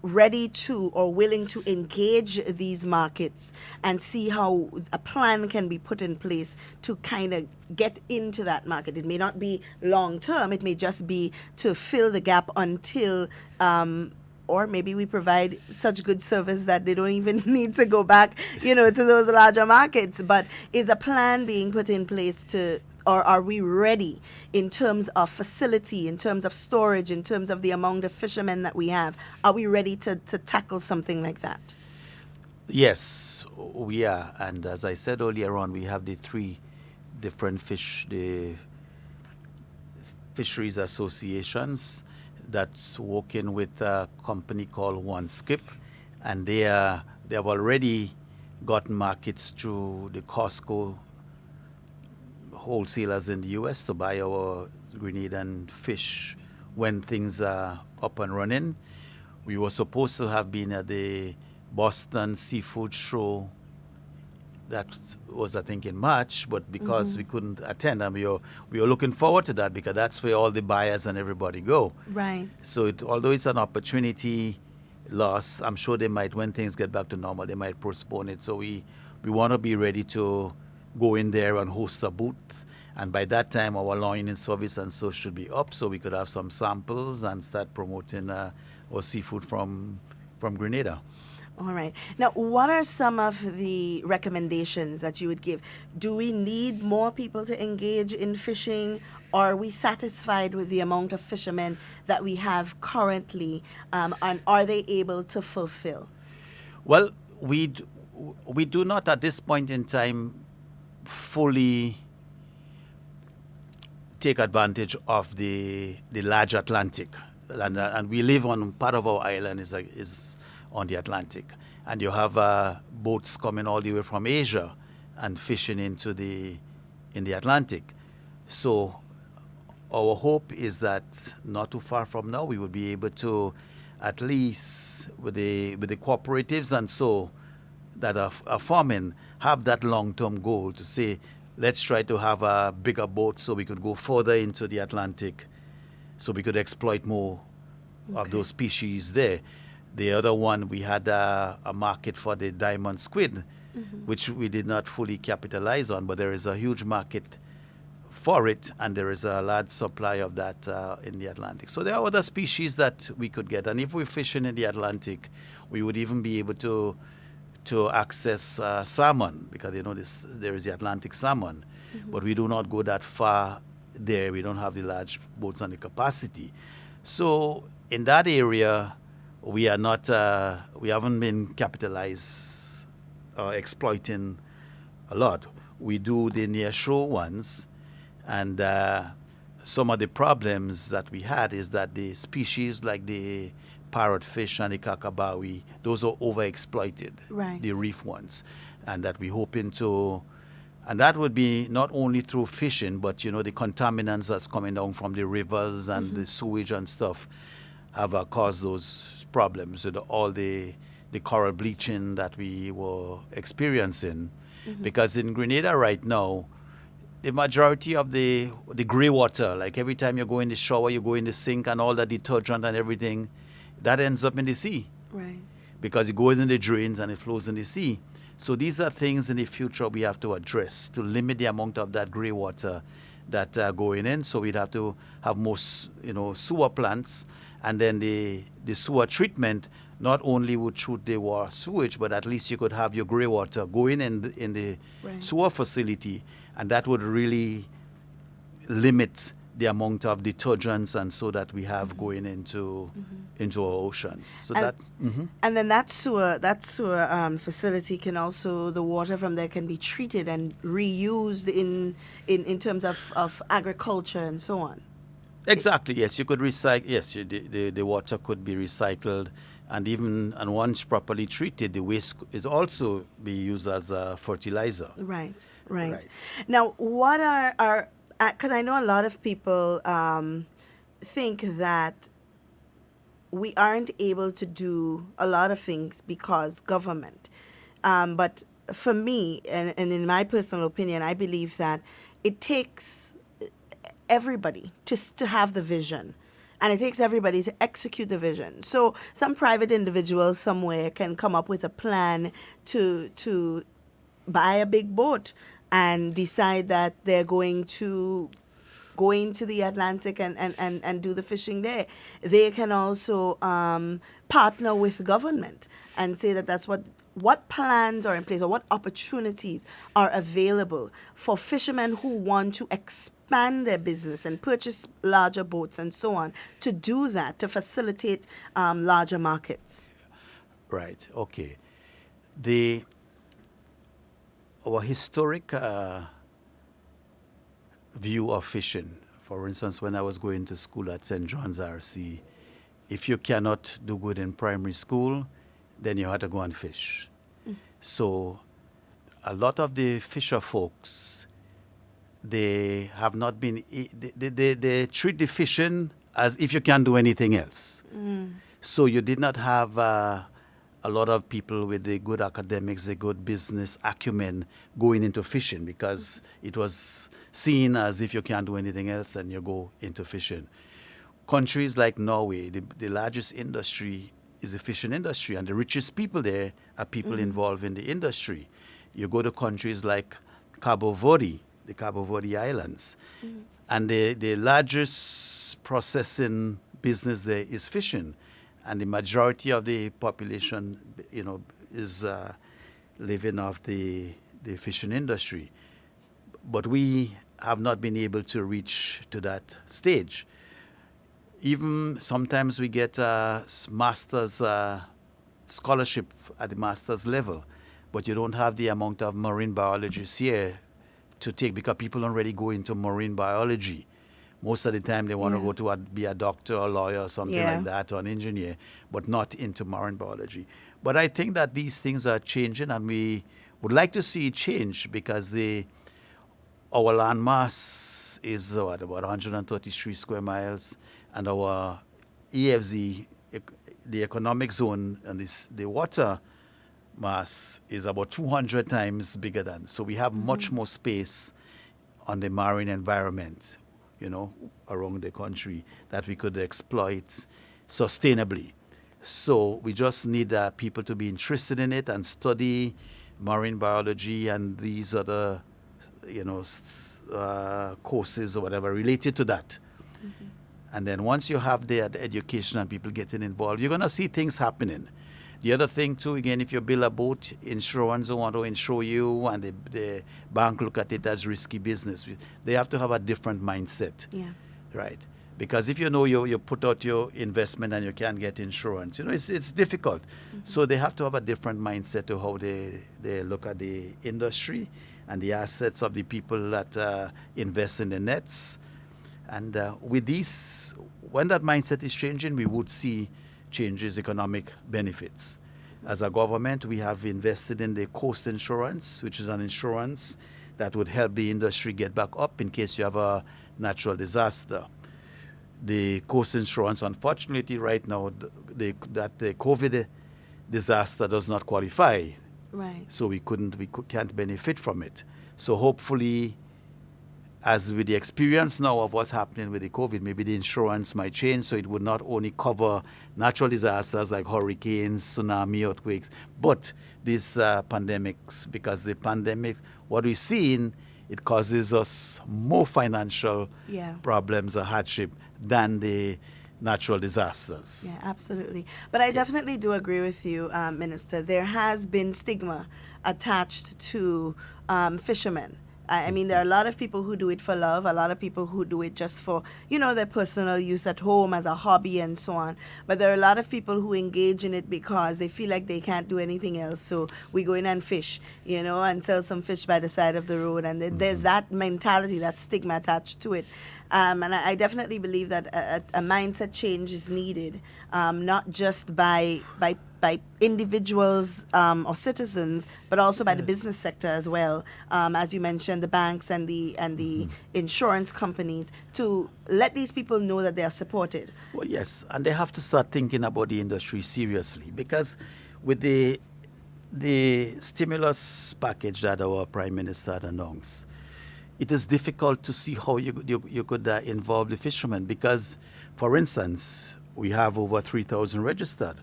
ready to or willing to engage these markets and see how a plan can be put in place to kind of get into that market? It may not be long term, it may just be to fill the gap until or maybe we provide such good service that they don't even need to go back, to those larger markets. But is a plan being put in place or are we ready in terms of facility, in terms of storage, in terms of the amount of fishermen that we have? Are we ready to tackle something like that? Yes, we are. And as I said earlier on, we have the three different the fisheries associations that's working with a company called One Skip, and they have already gotten markets through the Costco wholesalers in the U.S. to buy our Grenadian fish when things are up and running. We were supposed to have been at the Boston Seafood Show. That was, I think, in March, but because we couldn't attend, and we were looking forward to that, because that's where all the buyers and everybody go. Right. So although it's an opportunity loss, I'm sure they might, when things get back to normal, they might postpone it. So we want to be ready to go in there and host a booth. And by that time, our line-in service and so should be up, so we could have some samples and start promoting our seafood from Grenada. All right. Now, what are some of the recommendations that you would give? Do we need more people to engage in fishing? Are we satisfied with the amount of fishermen that we have currently, and are they able to fulfill? Well, we do not at this point in time fully take advantage of the large Atlantic, and we live on part of our island is on the Atlantic. And you have boats coming all the way from Asia and fishing in the Atlantic. So our hope is that not too far from now we will be able to, at least with the cooperatives and so that are farming, have that long-term goal to say, let's try to have a bigger boat so we could go further into the Atlantic, so we could exploit more of those species there. The other one, we had a market for the diamond squid, which we did not fully capitalize on, but there is a huge market for it, and there is a large supply of that in the Atlantic. So there are other species that we could get, and if we're fishing in the Atlantic, we would even be able to access salmon, because there is the Atlantic salmon, but we do not go that far there. We don't have the large boats and the capacity. So in that area, we are not, we haven't been capitalized exploiting a lot. We do the near shore ones, and some of the problems that we had is that the species like the parrotfish and the kakabawi, those are overexploited, Right. the reef ones, and that we're hoping to, and that would be not only through fishing, but the contaminants that's coming down from the rivers and the sewage and stuff have caused those problems with all the coral bleaching that we were experiencing. Because in Grenada right now, the majority of the gray water, like every time you go in the shower, you go in the sink and all the detergent and everything, that ends up in the sea. Right. Because it goes in the drains and it flows in the sea. So these are things in the future we have to address to limit the amount of that gray water that going in. So we'd have to have more, sewer plants, and then the sewer treatment not only would treat the water sewage, but at least you could have your gray water going in the Right. sewer facility, and that would really limit the amount of detergents and so that we have going into our oceans. So And- that's And then that sewer facility can also, the water from there can be treated and reused in terms of agriculture and so on. exactly, yes. You could recycle. Yes, the water could be recycled, and once properly treated, the waste is also be used as a fertilizer. Right. Right. Now, what are because I know a lot of people think that we aren't able to do a lot of things because government. But for me, and in my personal opinion, I believe that it takes everybody to have the vision. And it takes everybody to execute the vision. So some private individuals somewhere can come up with a plan to buy a big boat and decide that they're going to go into the Atlantic and do the fishing there. They can also partner with government and say that that's what plans are in place or what opportunities are available for fishermen who want to expand their business and purchase larger boats and so on, to do that, to facilitate larger markets. Right. Okay. Our historic view of fishing, for instance, when I was going to school at St. John's RC, if you cannot do good in primary school, then you have to go and fish. So a lot of the fisher folks, they have not been, they treat the fishing as if you can't do anything else. So you did not have a lot of people with the good academics, the good business acumen going into fishing, because it was seen as if you can't do anything else, then you go into fishing. Countries like Norway, the largest industry is the fishing industry, and the richest people there are people involved in the industry. You go to countries like Cabo Verde, the Cabo Verde Islands, and the largest processing business there is fishing. And the majority of the population, is living off the fishing industry. But we have not been able to reach to that stage. Even sometimes we get master's scholarship at the master's level, but you don't have the amount of marine biologists here to take, because people don't really go into marine biology. Most of the time they want to go to be a doctor or lawyer or something like that, or an engineer, but not into marine biology. But I think that these things are changing, and we would like to see it change, because our land mass is about 133 square miles, and our EFZ, the economic zone, and the water mass is about 200 times bigger than. So we have much more space on the marine environment, around the country that we could exploit sustainably. So we just need people to be interested in it and study marine biology and these other, courses or whatever related to that. And then once you have the education and people getting involved, you're going to see things happening. The other thing too, again, if you build a boat, insurance don't want to insure you, and the bank look at it as risky business. They have to have a different mindset. Yeah. Right. Because if you put out your investment and you can't get insurance, it's difficult. So they have to have a different mindset to how they look at the industry and the assets of the people that invest in the nets. And with these, when that mindset is changing, we would see changes, economic benefits. As a government, we have invested in the coast insurance, which is an insurance that would help the industry get back up in case you have a natural disaster. The coast insurance, unfortunately, right now, the COVID disaster does not qualify. Right. So we can't benefit from it. So hopefully, as with the experience now of what's happening with the COVID, maybe the insurance might change, so it would not only cover natural disasters like hurricanes, tsunami, earthquakes, but these pandemics, because the pandemic, what we've seen, it causes us more financial problems or hardship than the natural disasters. Yeah, absolutely. But I definitely do agree with you, Minister. There has been stigma attached to fishermen. I mean, there are a lot of people who do it for love, a lot of people who do it just for, their personal use at home as a hobby and so on. But there are a lot of people who engage in it because they feel like they can't do anything else. So we go in and fish, and sell some fish by the side of the road. And there's that mentality, that stigma attached to it. And I definitely believe that a mindset change is needed, not just by individuals or citizens, but also by the business sector as well. As you mentioned, the banks and the insurance companies, to let these people know that they are supported. Well, yes, and they have to start thinking about the industry seriously, because with the stimulus package that our Prime Minister had announced, it is difficult to see how you could involve the fishermen, because, for instance, we have over 3,000 registered,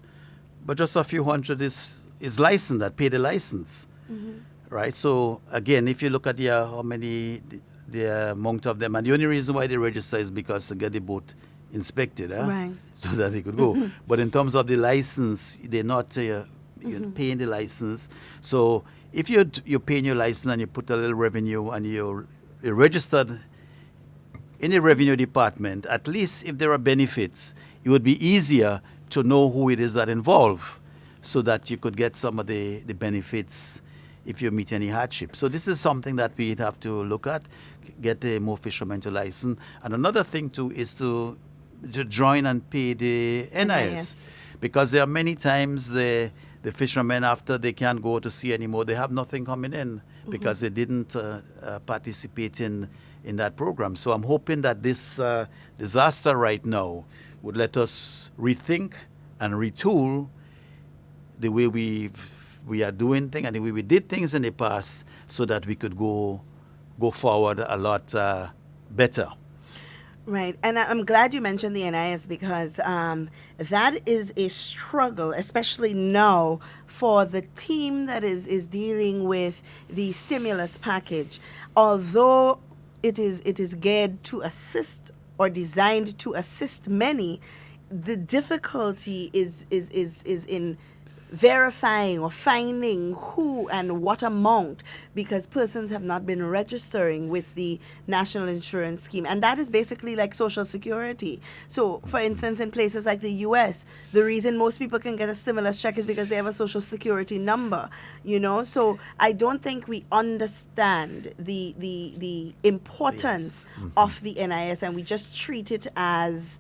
but just a few hundred is licensed, that pay the license, right? So again, if you look at how many the amount of them, and the only reason why they register is because to get the boat inspected, right, so that they could go. But in terms of the license, they're not paying the license. So if you're paying your license and you put a little revenue and you're registered in the revenue department, at least if there are benefits, it would be easier to know who it is that involved, so that you could get some of the benefits if you meet any hardship. So this is something that we'd have to look at, get more fishermen to license. And another thing too is to join and pay the NIS. Because there are many times the fishermen, after they can't go to sea anymore, they have nothing coming in because they didn't participate in that program. So I'm hoping that this disaster right now would let us rethink and retool the way we are doing things and the way we did things in the past, so that we could go forward a lot better. Right. And I'm glad you mentioned the NIS, because that is a struggle, especially now for the team that is dealing with the stimulus package. Although it is geared to assist or designed to assist many, the difficulty is in verifying or finding who and what amount, because persons have not been registering with the National Insurance Scheme. And that is basically like Social Security. So, for instance, in places like the U.S., the reason most people can get a stimulus check is because they have a Social Security number, you know. So I don't think we understand the importance of the NIS, and we just treat it as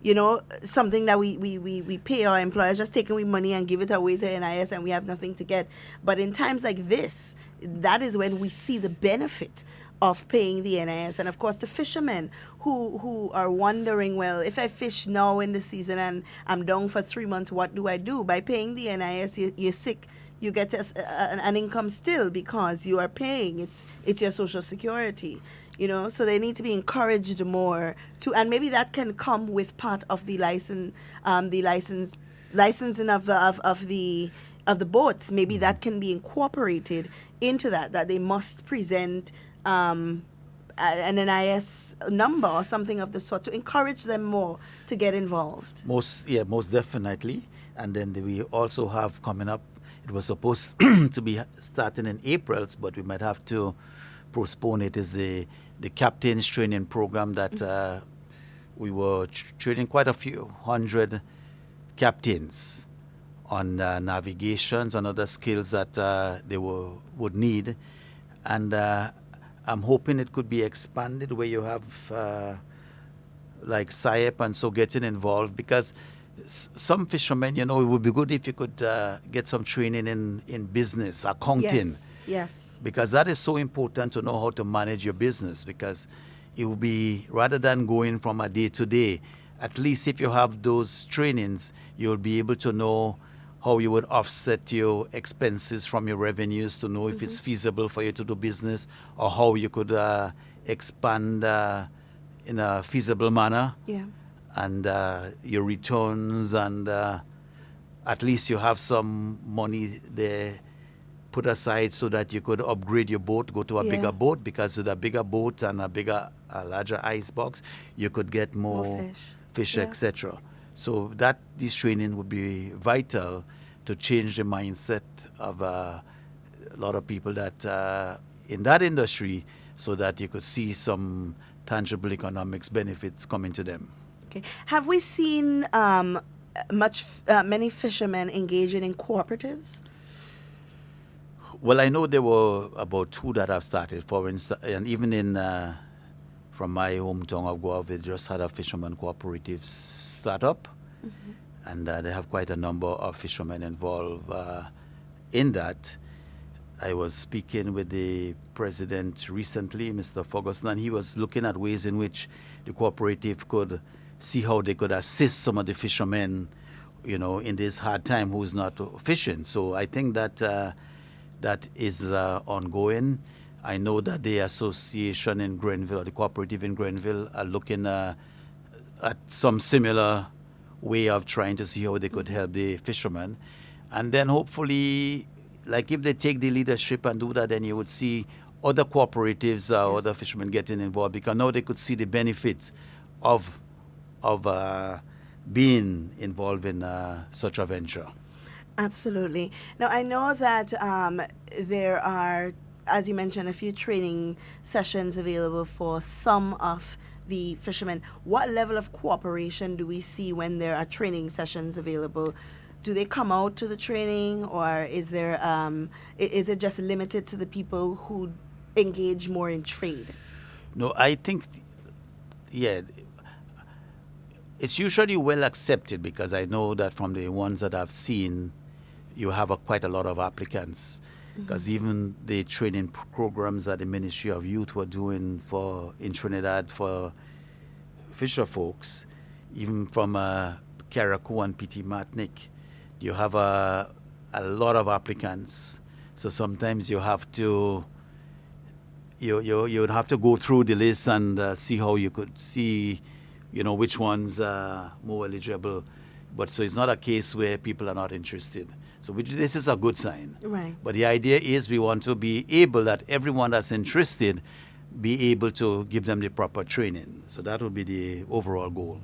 you know, something that we pay our employers, just taking we money and give it away to NIS, and we have nothing to get. But in times like this, that is when we see the benefit of paying the NIS. And of course the fishermen who are wondering, well, if I fish now in the season and I'm down for 3 months, what do I do? By paying the NIS, you're sick, you get an income still because you are paying. It's your Social Security. You know, so they need to be encouraged more to, and maybe that can come with part of the licensing of the boats. Maybe that can be incorporated into that they must present an NIS number or something of the sort to encourage them more to get involved. Most definitely. And then we also have coming up, it was supposed to be starting in April, but we might have to postpone it, is the captain's training program that we were training quite a few hundred captains on navigations and other skills that they would need. And I'm hoping it could be expanded where you have like SIEP and so getting involved, because some fishermen, you know, it would be good if you could get some training in business, accounting. Yes. Because that is so important to know how to manage your business, because it will be, rather than going from a day to day, at least if you have those trainings, you'll be able to know how you would offset your expenses from your revenues, to know if it's feasible for you to do business, or how you could expand in a feasible manner. Yeah. And your returns, and at least you have some money there put aside so that you could upgrade your boat, go to a bigger boat, because with a bigger boat and a larger ice box, you could get more fish, etc. So that this training would be vital to change the mindset of a lot of people that in that industry, so that you could see some tangible economics benefits coming to them. Okay. Have we seen many fishermen engaging in cooperatives? Well, I know there were about 2 that have started, for instance, and even in from my hometown of Guelph, they just had a fisherman cooperative start up, and they have quite a number of fishermen involved in that. I was speaking with the president recently, Mr. Ferguson, and he was looking at ways in which the cooperative could see how they could assist some of the fishermen, you know, in this hard time who's not fishing. So I think that that is ongoing. I know that the association in Grenville, or the cooperative in Grenville, are looking at some similar way of trying to see how they could help the fishermen. And then hopefully, like if they take the leadership and do that, then you would see other cooperatives, other fishermen getting involved, because now they could see the benefits of being involved in such a venture. Absolutely. Now, I know that there are, as you mentioned, a few training sessions available for some of the fishermen. What level of cooperation do we see when there are training sessions available? Do they come out to the training, or is there is it just limited to the people who engage more in trade? No, I think, it's usually well accepted, because I know that from the ones that I've seen, you have quite a lot of applicants, because even the training programs that the Ministry of Youth were doing in Trinidad for fisher folks, even from Carriacou and Petit Martinique, you have a lot of applicants. So sometimes you have to you would have to go through the list and see how you could see, you know, which ones are more eligible. But so it's not a case where people are not interested. So this is a good sign. Right. But the idea is we want to be able that everyone that's interested be able to give them the proper training. So that would be the overall goal.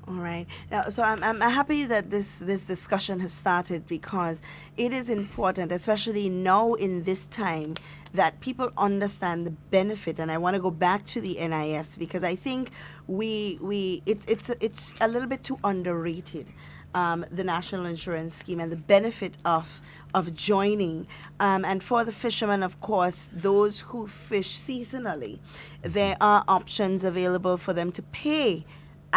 All right. Now, so I'm happy that this discussion has started because it is important, especially now in this time, that people understand the benefit. And I want to go back to the NIS because I think it's a little bit too underrated. The national insurance scheme and the benefit of joining. And for the fishermen, of course, those who fish seasonally, there are options available for them to pay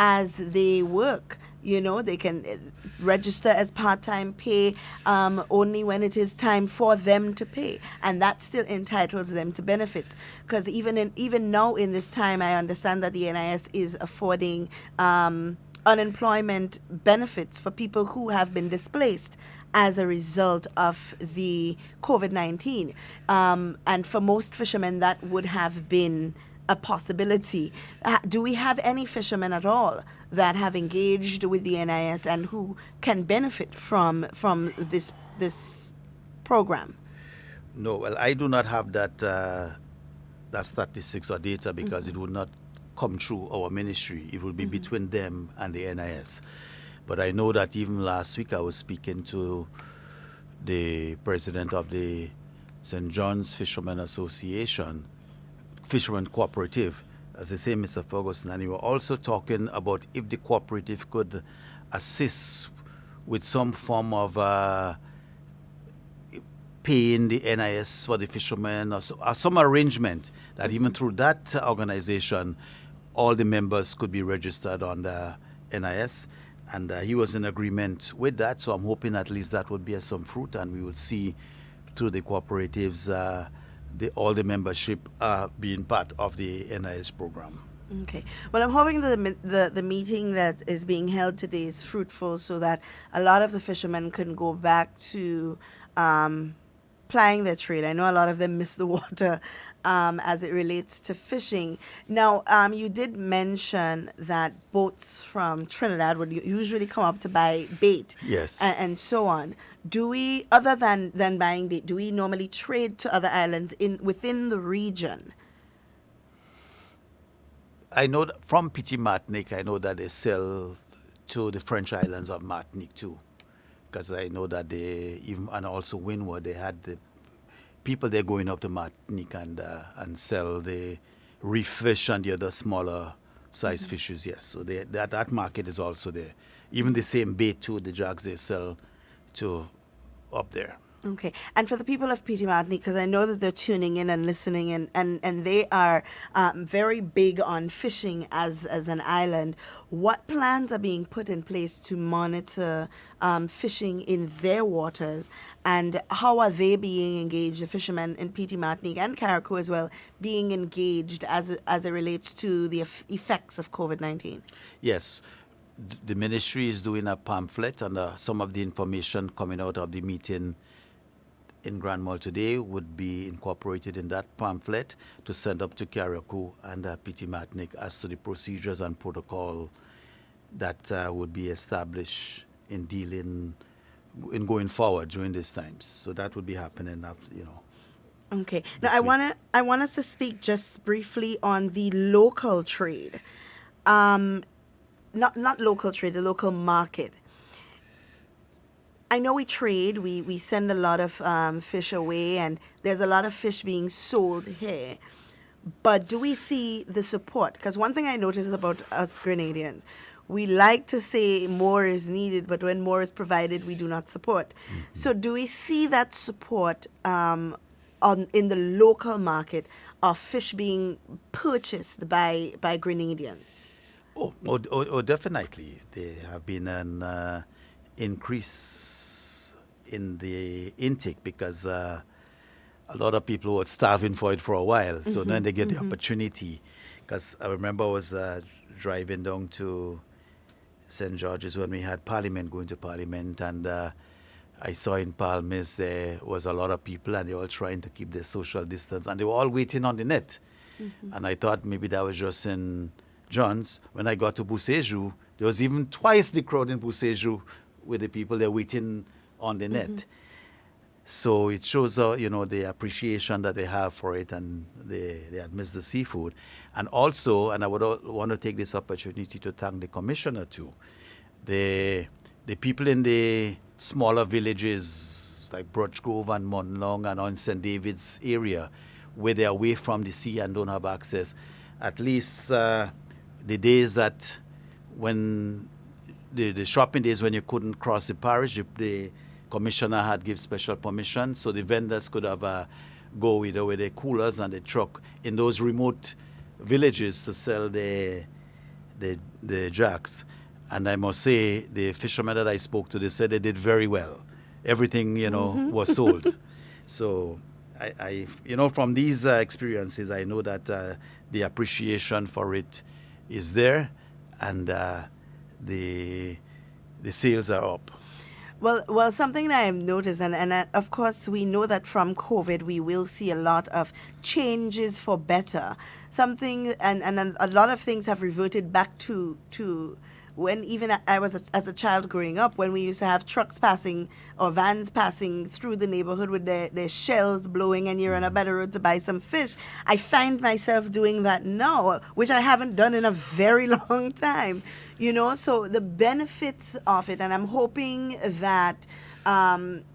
as they work. You know, they can register as part-time pay only when it is time for them to pay, and that still entitles them to benefits. Because even now in this time, I understand that the NIS is affording unemployment benefits for people who have been displaced as a result of the COVID-19. And for most fishermen, that would have been a possibility. Do we have any fishermen at all that have engaged with the NIS and who can benefit from this program? No, well, I do not have that statistics or data because it would not come through our ministry. It will be between them and the NIS. But I know that even last week I was speaking to the president of the St. John's Fishermen Association, Fishermen Cooperative, as they say, Mr. Ferguson, and we were also talking about if the cooperative could assist with some form of paying the NIS for the fishermen or some arrangement that even through that organization, all the members could be registered on the NIS. And he was in agreement with that, so I'm hoping at least that would bear some fruit and we would see through the cooperatives all the membership being part of the NIS program. Okay. Well, I'm hoping that the meeting that is being held today is fruitful so that a lot of the fishermen can go back to plying their trade. I know a lot of them miss the water as it relates to fishing. Now, you did mention that boats from Trinidad would usually come up to buy bait. Yes. And so on. Do we, other than buying bait, do we normally trade to other islands within the region? I know that from Petit Martinique, I know that they sell to the French islands of Martinique too. Because I know that and also Windward, they had the people there going up to Martinique and sell the reef fish and the other smaller size fishes, yes. So that market is also there. Even the same bait too, the jugs they sell to up there. Okay. And for the people of Petit Martinique, because I know that they're tuning in and listening and they are very big on fishing as an island, what plans are being put in place to monitor fishing in their waters, and how are they being engaged, the fishermen in Petit Martinique and Carriacou as well, being engaged as it relates to the effects of COVID-19? Yes. The ministry is doing a pamphlet, and some of the information coming out of the meeting in Grand Mall today would be incorporated in that pamphlet to send up to Carriacou and Petit Martinique as to the procedures and protocol that would be established in going forward during these times. So that would be happening, Okay. Now I want us to speak just briefly on the local trade. Not local trade, the local market. I know we trade, we send a lot of fish away, and there's a lot of fish being sold here. But do we see the support? Because one thing I noticed about us Grenadians, we like to say more is needed, but when more is provided, we do not support. Mm-hmm. So do we see that support in the local market of fish being purchased by Grenadians? Oh, definitely. There have been an increase in the intake because a lot of people were starving for it for a while. So then they get the opportunity. Because I remember I was driving down to St. George's when we had Parliament, going to Parliament, and I saw in Palmis there was a lot of people and they were all trying to keep their social distance and they were all waiting on the net. And I thought maybe that was just in John's. When I got to Bousséjou, there was even twice the crowd in Bousséjou with the people there waiting on the net. So it shows, the appreciation that they have for it, and they miss the seafood. And also, and I would want to take this opportunity to thank the commissioner too. The people in the smaller villages like Birch Grove and Monlong and on St. David's area, where they're away from the sea and don't have access, at least the days that when the shopping days when you couldn't cross the parish, the commissioner had give special permission so the vendors could have go either with their coolers and the truck in those remote villages to sell the jacks. And I must say, the fishermen that I spoke to, they said they did very well. Everything, was sold. So I from these experiences, I know that the appreciation for it is there, and the sales are up. Well, something that I've noticed, and of course we know that from COVID we will see a lot of changes for better. Something and a lot of things have reverted back to when even I was as a child growing up, when we used to have trucks passing or vans passing through the neighborhood with their shells blowing and you're on a better road to buy some fish. I find myself doing that now, which I haven't done in a very long time. So the benefits of it, and I'm hoping that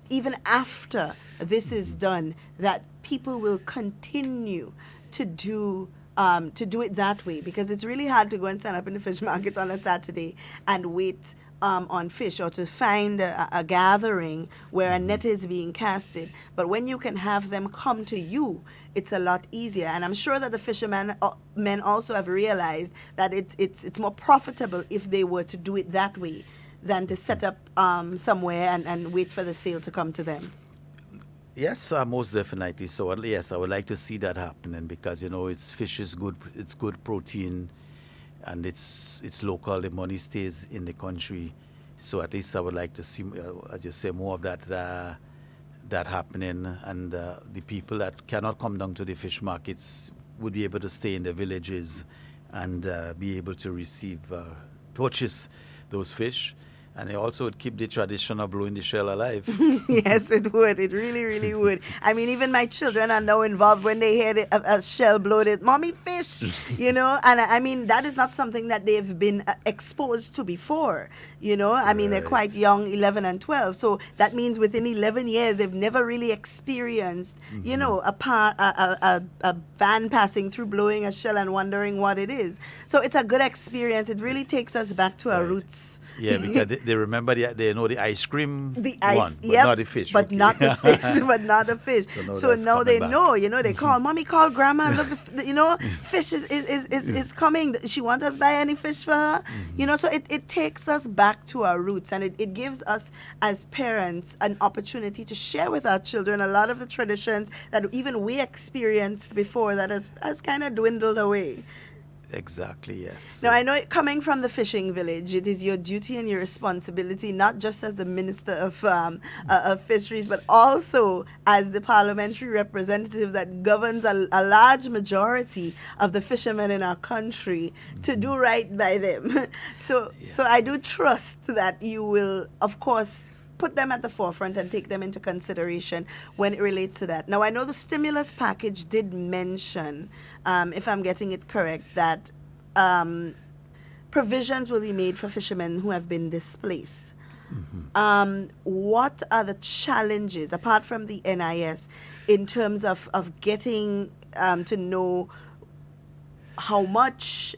even after this is done, that people will continue to do it that way, because it's really hard to go and stand up in the fish market on a Saturday and wait on fish, or to find a gathering where a net is being casted. But when you can have them come to you, it's a lot easier. And I'm sure that the fishermen men also have realized that it's more profitable if they were to do it that way than to set up somewhere and wait for the sale to come to them. Yes, most definitely. So yes, I would like to see that happening, because fish is good. It's good protein, and it's local. The money stays in the country. So at least I would like to see, as you say, more of that happening, and the people that cannot come down to the fish markets would be able to stay in the villages and be able to purchase those fish. And it also would keep the tradition of blowing the shell alive. Yes, it would. It really, really would. I mean, even my children are now involved when they hear a shell blow. Mommy, fish, And I mean, that is not something that they've been exposed to before, I mean, they're quite young, 11 and 12. So that means within 11 years, they've never really experienced, a van passing through blowing a shell and wondering what it is. So it's a good experience. It really takes us back to our roots. Yeah, because they remember they know the ice cream one, but yep, not the fish. But okay. not the fish, but not the fish. So now they back. know, they call, Mommy, call Grandma, look, fish is coming. She wants us to buy any fish for her. So it takes us back to our roots, and it gives us as parents an opportunity to share with our children a lot of the traditions that even we experienced before that has kind of dwindled away. Exactly, yes. Now, I know coming from the fishing village, it is your duty and your responsibility, not just as the Minister of Fisheries, but also as the parliamentary representative that governs a large majority of the fishermen in our country, to do right by them. So I do trust that you will, of course, put them at the forefront and take them into consideration when it relates to that. Now, I know the stimulus package did mention, if I'm getting it correct, that provisions will be made for fishermen who have been displaced. What are the challenges, apart from the NIS, in terms of getting to know how much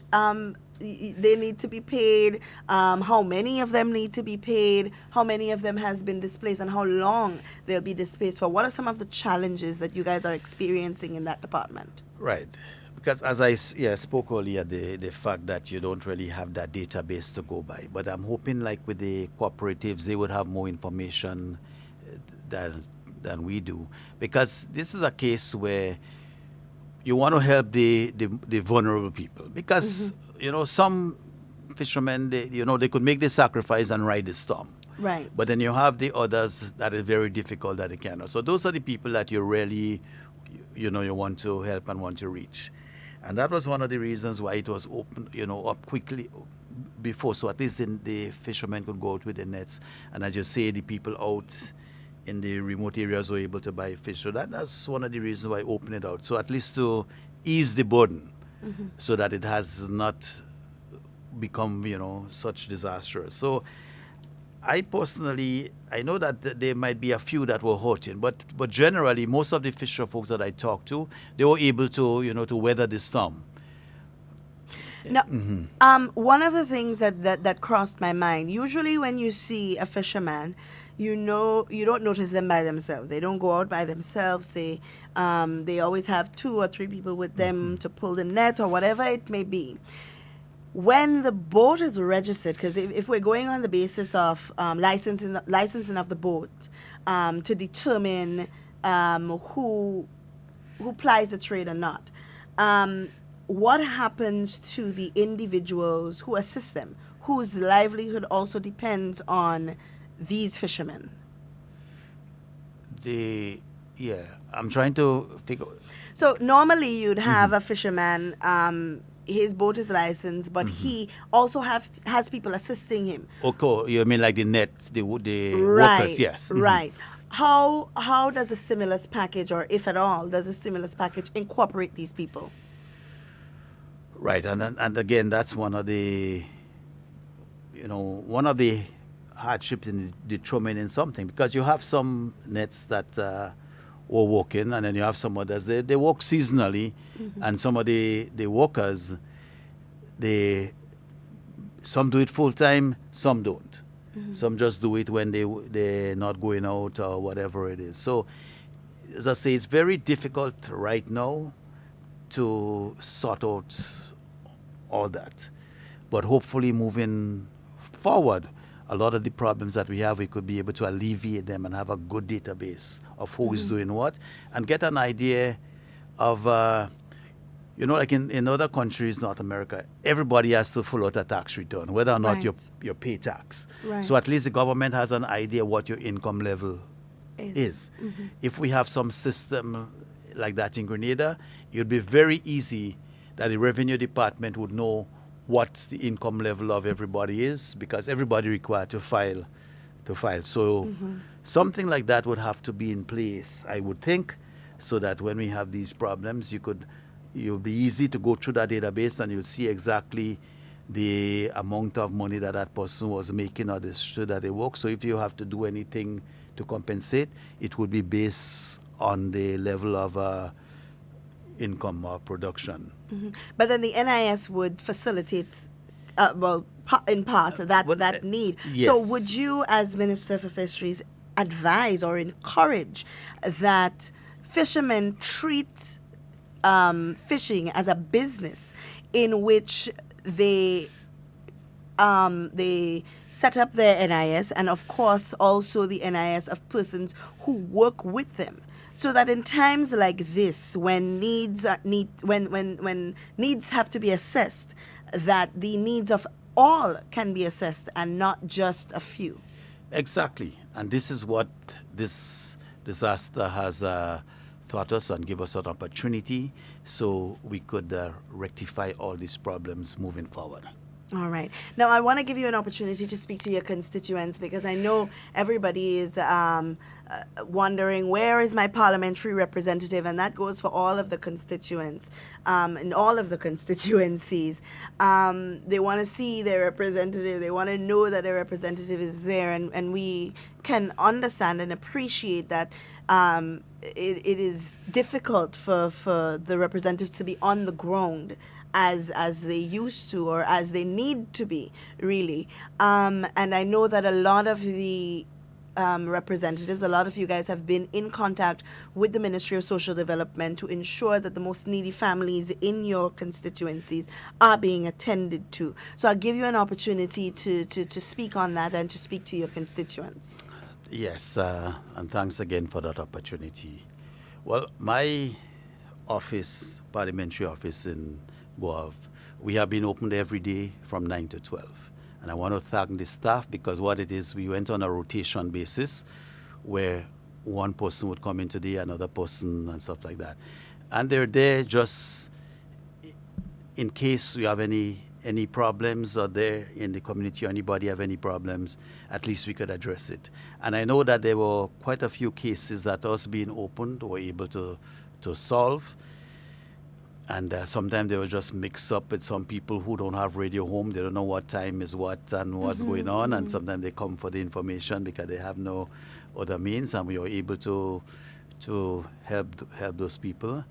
they need to be paid, how many of them need to be paid, how many of them has been displaced, and how long they'll be displaced for? What are some of the challenges that you guys are experiencing in that department? Right. Because as I spoke earlier, the fact that you don't really have that database to go by. But I'm hoping, like with the cooperatives, they would have more information than we do. Because this is a case where you want to help the vulnerable people. Because some fishermen, they could make the sacrifice and ride the storm. Right. But then you have the others that are very difficult that they cannot. So those are the people that you really, you want to help and want to reach. And that was one of the reasons why it was open, up quickly before. So at least the fishermen could go out with the nets. And as you say, the people out in the remote areas were able to buy fish. So that's one of the reasons why I open it out. So at least to ease the burden, so that it has not become, such disastrous. So I personally, I know that there might be a few that were hurting, but generally, most of the fisher folks that I talked to, they were able to, to weather the storm. Now, one of the things that crossed my mind, usually when you see a fisherman, you don't notice them by themselves. They don't go out by themselves. They always have 2 or 3 people with them to pull the net or whatever it may be. When the boat is registered, because if we're going on the basis of licensing of the boat to determine who plies the trade or not, what happens to the individuals who assist them, whose livelihood also depends on these fishermen? I'm trying to figure. So normally you'd have a fisherman, his boat is licensed, but he also has people assisting him. Okay, you mean like the net, the Right, workers? Yes. right. How does a stimulus package, or if at all, does a stimulus package incorporate these people? Right, and again, that's one of the hardships in determining something, because you have some nets that were working, and then you have some others they work seasonally, and some of the workers, some do it full time, some don't. Some just do it when they're not going out or whatever it is. So, as I say, it's very difficult right now to sort out all that. But hopefully moving forward, a lot of the problems that we have, we could be able to alleviate them and have a good database of who is doing what, and get an idea of, like in other countries, North America, everybody has to fill out a tax return, whether or not you pay tax. Right. So at least the government has an idea what your income level is. If we have some system like that in Grenada, it would be very easy that the revenue department would know what the income level of everybody is, because everybody required to file. So something like that would have to be in place, I would think, so that when we have these problems, you'll be easy to go through that database and you'll see exactly the amount of money that person was making or the shift that they work. So if you have to do anything to compensate, it would be based on the level of income or production. But then the NIS would facilitate, in part, that need. Yes. So would you, as Minister for Fisheries, advise or encourage that fishermen treat fishing as a business in which they set up their NIS, and of course also the NIS of persons who work with them, so that in times like this, when needs have to be assessed, that the needs of all can be assessed and not just a few? Exactly, and this is what this disaster has taught us and give us an opportunity so we could rectify all these problems moving forward. All right. Now, I want to give you an opportunity to speak to your constituents, because I know everybody is wondering, where is my parliamentary representative? And that goes for all of the constituents in all of the constituencies. They want to see their representative. They want to know that their representative is there. And we can understand and appreciate that it is difficult for the representatives to be on the ground as they used to, or as they need to be, really. And I know that a lot of the representatives, a lot of you guys have been in contact with the Ministry of Social Development to ensure that the most needy families in your constituencies are being attended to. So I'll give you an opportunity to speak on that and to speak to your constituents. Yes, and thanks again for that opportunity. Well, my office, parliamentary office in Guav, we have been opened every day from 9 to 12. And I want to thank the staff, because what it is, we went on a rotation basis where one person would come in today, another person, and stuff like that. And they're there just in case we have any any problems are there in the community, or anybody have any problems, at least we could address it. And I know that there were quite a few cases that us being opened were able to solve. And sometimes they were just mixed up with some people who don't have radio home. They don't know what time is what and what's going on. And sometimes they come for the information because they have no other means. And we were able to help those people.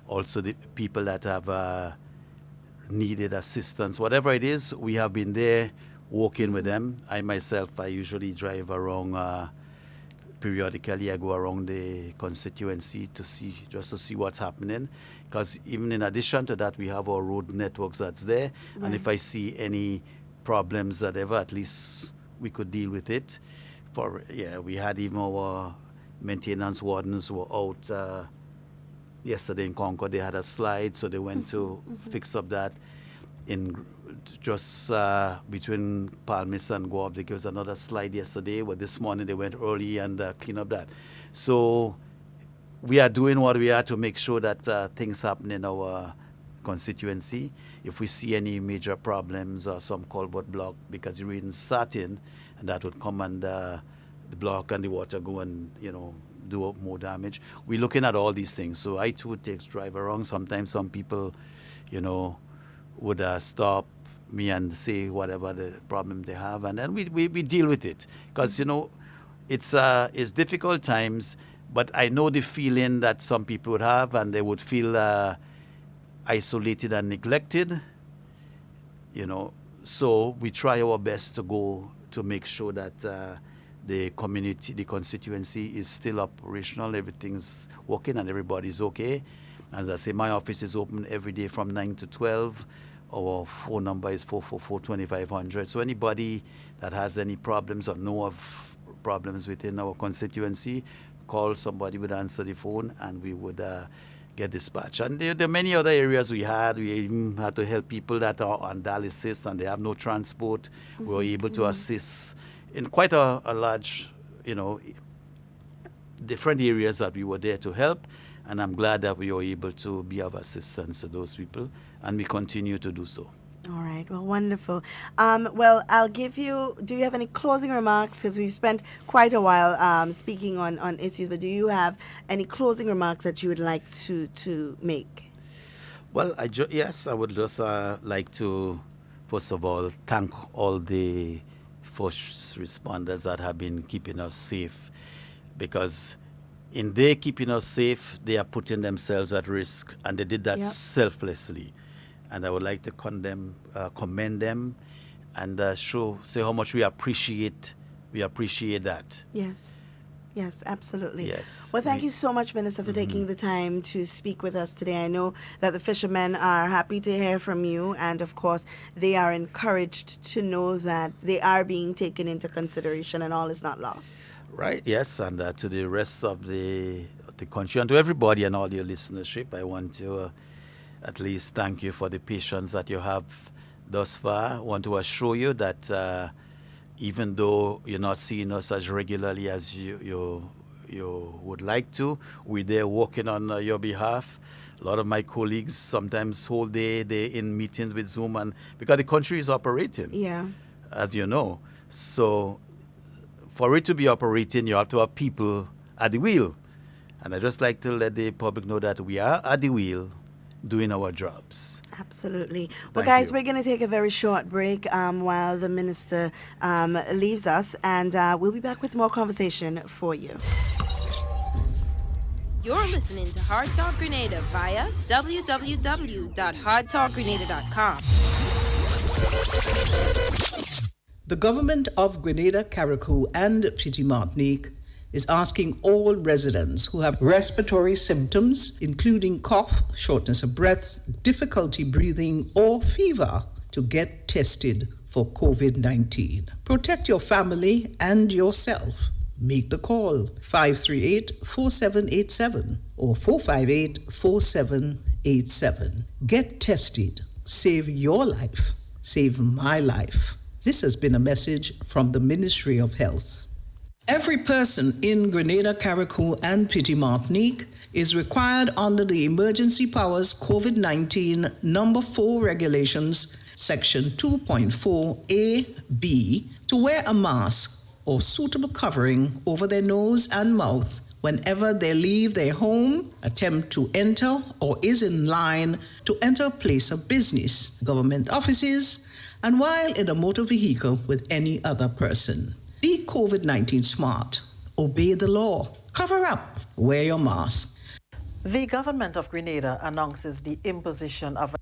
Also, the people that have needed assistance, whatever it is, we have been there working with them. I myself, I usually drive around. Periodically, I go around the constituency to see what's happening. Because even in addition to that, we have our road networks that's there. Right. And if I see any problems that ever, at least we could deal with it. We had even our maintenance wardens were out yesterday in Concord. They had a slide, so they went to fix up that. In just between Palmis and Guav, there was another slide yesterday, but this morning they went early and cleaned up that. So we are doing what we are to make sure that things happen in our constituency. If we see any major problems or some culvert block, because the rain is starting, and that would come and the block and the water go and, do more damage. We're looking at all these things. So I too drive around. Sometimes some people, would stop me and say whatever the problem they have, and then we deal with it. Because, it's difficult times, but I know the feeling that some people would have, and they would feel isolated and neglected, So we try our best to go to make sure that the community, the constituency is still operational, everything's working and everybody's okay. As I say, my office is open every day from 9 to 12. Our phone number is 444-2500. So anybody that has any problems or know of problems within our constituency, call somebody, would answer the phone, and we would get dispatched. And there are many other areas we had. We even had to help people that are on dialysis and they have no transport. We were able to assist in quite a large, different areas that we were there to help. And I'm glad that we were able to be of assistance to those people, and we continue to do so. All right. Well, wonderful. Well, I'll give you, do you have any closing remarks? Because we've spent quite a while speaking on issues, but do you have any closing remarks that you would like to make? Well, yes, I would just like to, first of all, thank all the first responders that have been keeping us safe, because in their keeping us safe, they are putting themselves at risk, and they did that selflessly. And I would like to commend them, and say how much we appreciate that. Yes, absolutely. Yes. Well, thank you so much, Minister, for taking the time to speak with us today. I know that the fishermen are happy to hear from you, and of course, they are encouraged to know that they are being taken into consideration and all is not lost. Right, yes, and to the rest of the country and to everybody and all your listenership, I want to at least thank you for the patience that you have thus far. I want to assure you that even though you're not seeing us as regularly as you would like to, we're there working on your behalf. A lot of my colleagues sometimes whole day they're in meetings with Zoom, and because the country is operating, as you know. So for it to be operating, you have to have people at the wheel. And I just like to let the public know that we are at the wheel doing our jobs. Absolutely. Well, guys, we're going to take a very short break while the minister leaves us, and we'll be back with more conversation for you. You're listening to Hard Talk Grenada via www.hardtalkgrenada.com. The government of Grenada, Carriacou, and Petite Martinique is asking all residents who have respiratory symptoms, including cough, shortness of breath, difficulty breathing, or fever, to get tested for COVID-19. Protect your family and yourself. Make the call 538-4787 or 458-4787. Get tested. Save your life. Save my life. This has been a message from the Ministry of Health. Every person in Grenada, Carriacou, and Petite Martinique is required under the Emergency Powers COVID-19 No. 4 regulations Section 2.4a(b) to wear a mask or suitable covering over their nose and mouth whenever they leave their home, attempt to enter, or is in line to enter a place of business, government offices, and while in a motor vehicle with any other person. Be COVID-19 smart. Obey the law. Cover up. Wear your mask. The government of Grenada announces the imposition of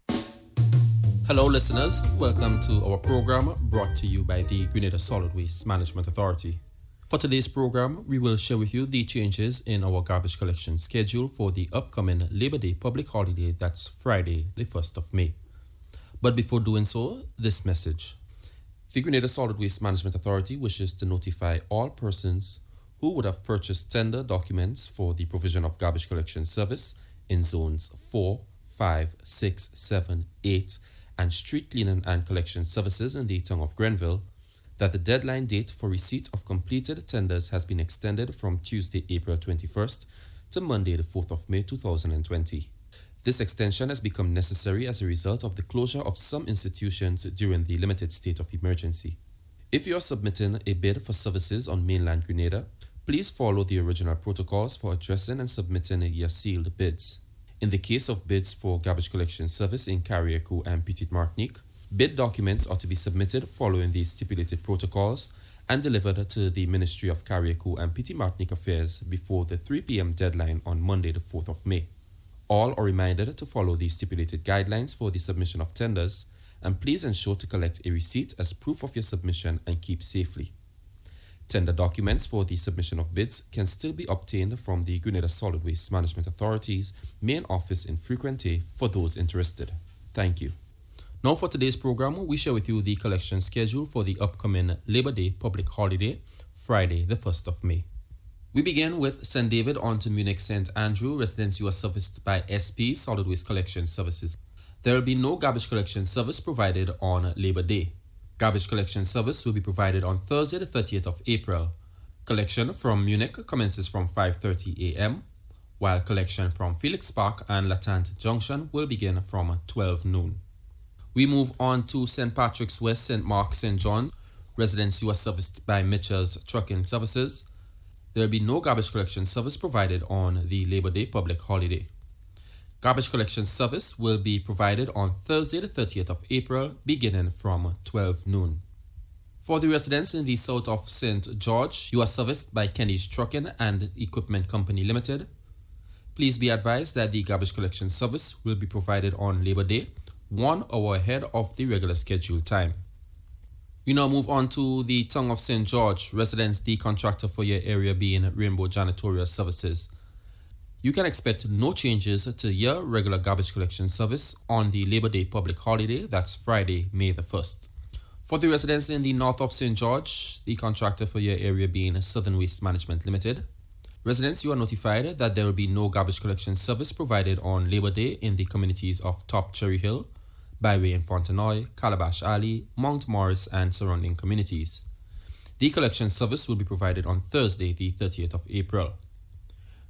Hello listeners, welcome to our program brought to you by the Grenada Solid Waste Management Authority. For today's program, we will share with you the changes in our garbage collection schedule for the upcoming Labor Day public holiday, that's Friday, the 1st of May. But before doing so, this message. The Grenada Solid Waste Management Authority wishes to notify all persons who would have purchased tender documents for the provision of garbage collection service in zones 4, 5, 6, 7, 8, and street cleaning and collection services in the town of Grenville that the deadline date for receipt of completed tenders has been extended from Tuesday, April 21st to Monday, the 4th of May 2020. This extension has become necessary as a result of the closure of some institutions during the limited state of emergency. If you are submitting a bid for services on mainland Grenada, please follow the original protocols for addressing and submitting your sealed bids. In the case of bids for garbage collection service in Carriacou and Petite Martinique, bid documents are to be submitted following the stipulated protocols and delivered to the Ministry of Carriacou and Petite Martinique Affairs before the 3 p.m. deadline on Monday, the 4th of May. All are reminded to follow the stipulated guidelines for the submission of tenders, and please ensure to collect a receipt as proof of your submission and keep safely. Tender documents for the submission of bids can still be obtained from the Grenada Solid Waste Management Authority's main office in Frequente for those interested. Thank you. Now for today's program, we share with you the collection schedule for the upcoming Labor Day public holiday, Friday, the 1st of May. We begin with St. David on to Munich St. Andrew. Residents who are serviced by SP Solid Waste Collection Services. There will be no garbage collection service provided on Labor Day. Garbage collection service will be provided on Thursday, the 30th of April. Collection from Munich commences from 5:30 a.m., while collection from Felix Park and Latente Junction will begin from 12 noon. We move on to St. Patrick's West, St. Mark, St. John. Residents who are serviced by Mitchell's Trucking Services. There will be no garbage collection service provided on the Labor Day public holiday. Garbage collection service will be provided on Thursday, the 30th of April, beginning from 12 noon. For the residents in the south of St. George, you are serviced by Kenny's Trucking and Equipment Company Limited. Please be advised that the garbage collection service will be provided on Labor Day, 1 hour ahead of the regular scheduled time. We now move on to the town of St. George. Residents, the contractor for your area being Rainbow Janitorial Services. You can expect no changes to your regular garbage collection service on the Labor Day public holiday, that's Friday, May the 1st. For the residents in the north of St. George, the contractor for your area being Southern Waste Management Limited. Residents, you are notified that there will be no garbage collection service provided on Labor Day in the communities of Top Cherry Hill, Byway in Fontenoy, Calabash Alley, Mount Morris, and surrounding communities. The collection service will be provided on Thursday, the 30th of April.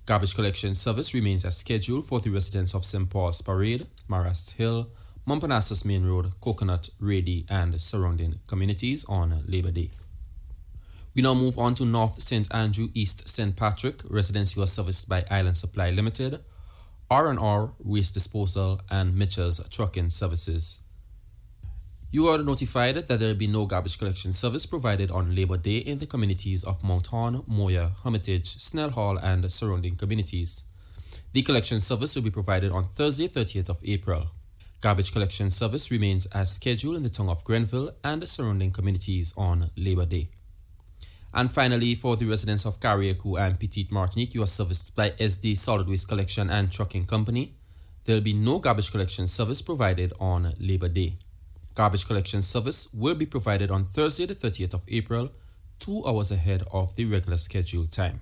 Garbage collection service remains as scheduled for the residents of St. Paul's Parade, Marrast Hill, Montparnasse Main Road, Coconut, Rady, and surrounding communities on Labor Day. We now move on to North St. Andrew, East St. Patrick. Residents who are serviced by Island Supply Limited, R&R Waste Disposal, and Mitchell's Trucking Services. You are notified that there will be no garbage collection service provided on Labor Day in the communities of Mount Horn, Moya, Hermitage, Snell Hall, and surrounding communities. The collection service will be provided on Thursday, 30th of April. Garbage collection service remains as scheduled in the town of Grenville and the surrounding communities on Labor Day. And finally, for the residents of Carriacou and Petite Martinique, you are serviced by SD Solid Waste Collection and Trucking Company. There will be no garbage collection service provided on Labor Day. Garbage collection service will be provided on Thursday, the 30th of April, 2 hours ahead of the regular scheduled time.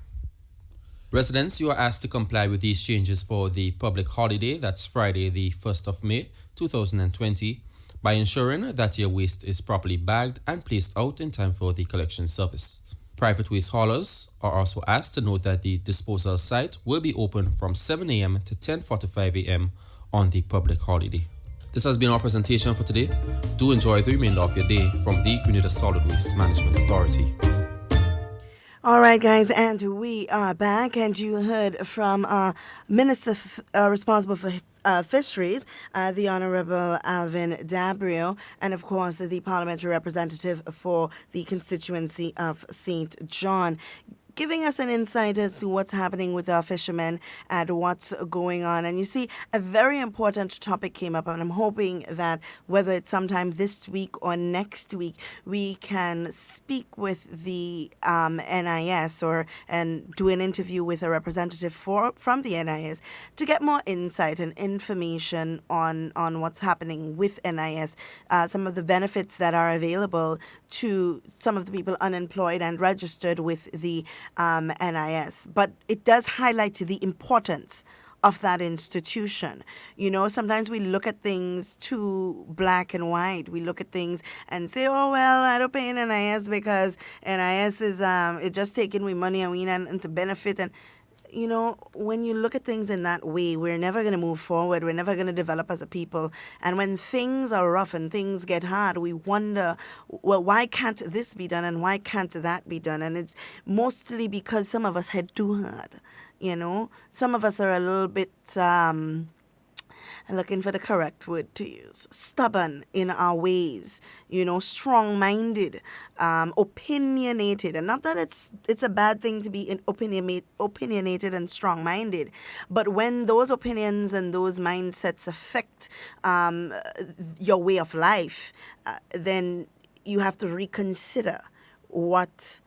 Residents, you are asked to comply with these changes for the public holiday, that's Friday, the 1st of May, 2020, by ensuring that your waste is properly bagged and placed out in time for the collection service. Private waste haulers are also asked to note that the disposal site will be open from 7 a.m. to 10:45 a.m. on the public holiday. This has been our presentation for today. Do enjoy the remainder of your day from the Grenada Solid Waste Management Authority. All right, guys, and we are back, and you heard from Minister responsible for Fisheries, the Honorable Alvin Dabrio, and of course the parliamentary representative for the constituency of St. John, giving us an insight as to what's happening with our fishermen and what's going on. And you see, a very important topic came up, and I'm hoping that whether it's sometime this week or next week, we can speak with the NIS and do an interview with a representative from the NIS to get more insight and information on what's happening with NIS, some of the benefits that are available to some of the people unemployed and registered with the NIS. But it does highlight the importance of that institution. You know, sometimes we look at things too black and white. We look at things and say, oh, well, I don't pay in NIS because NIS is it just taking me money and we need to benefit. And you know, when you look at things in that way, we're never going to move forward. We're never going to develop as a people. And when things are rough and things get hard, we wonder, well, why can't this be done and why can't that be done? And it's mostly because some of us had too hard, you know. Some of us are a little bit... looking for the correct word to use, stubborn in our ways, you know, strong-minded, opinionated. And not that it's a bad thing to be opinionated and strong-minded, but when those opinions and those mindsets affect your way of life, then you have to reconsider what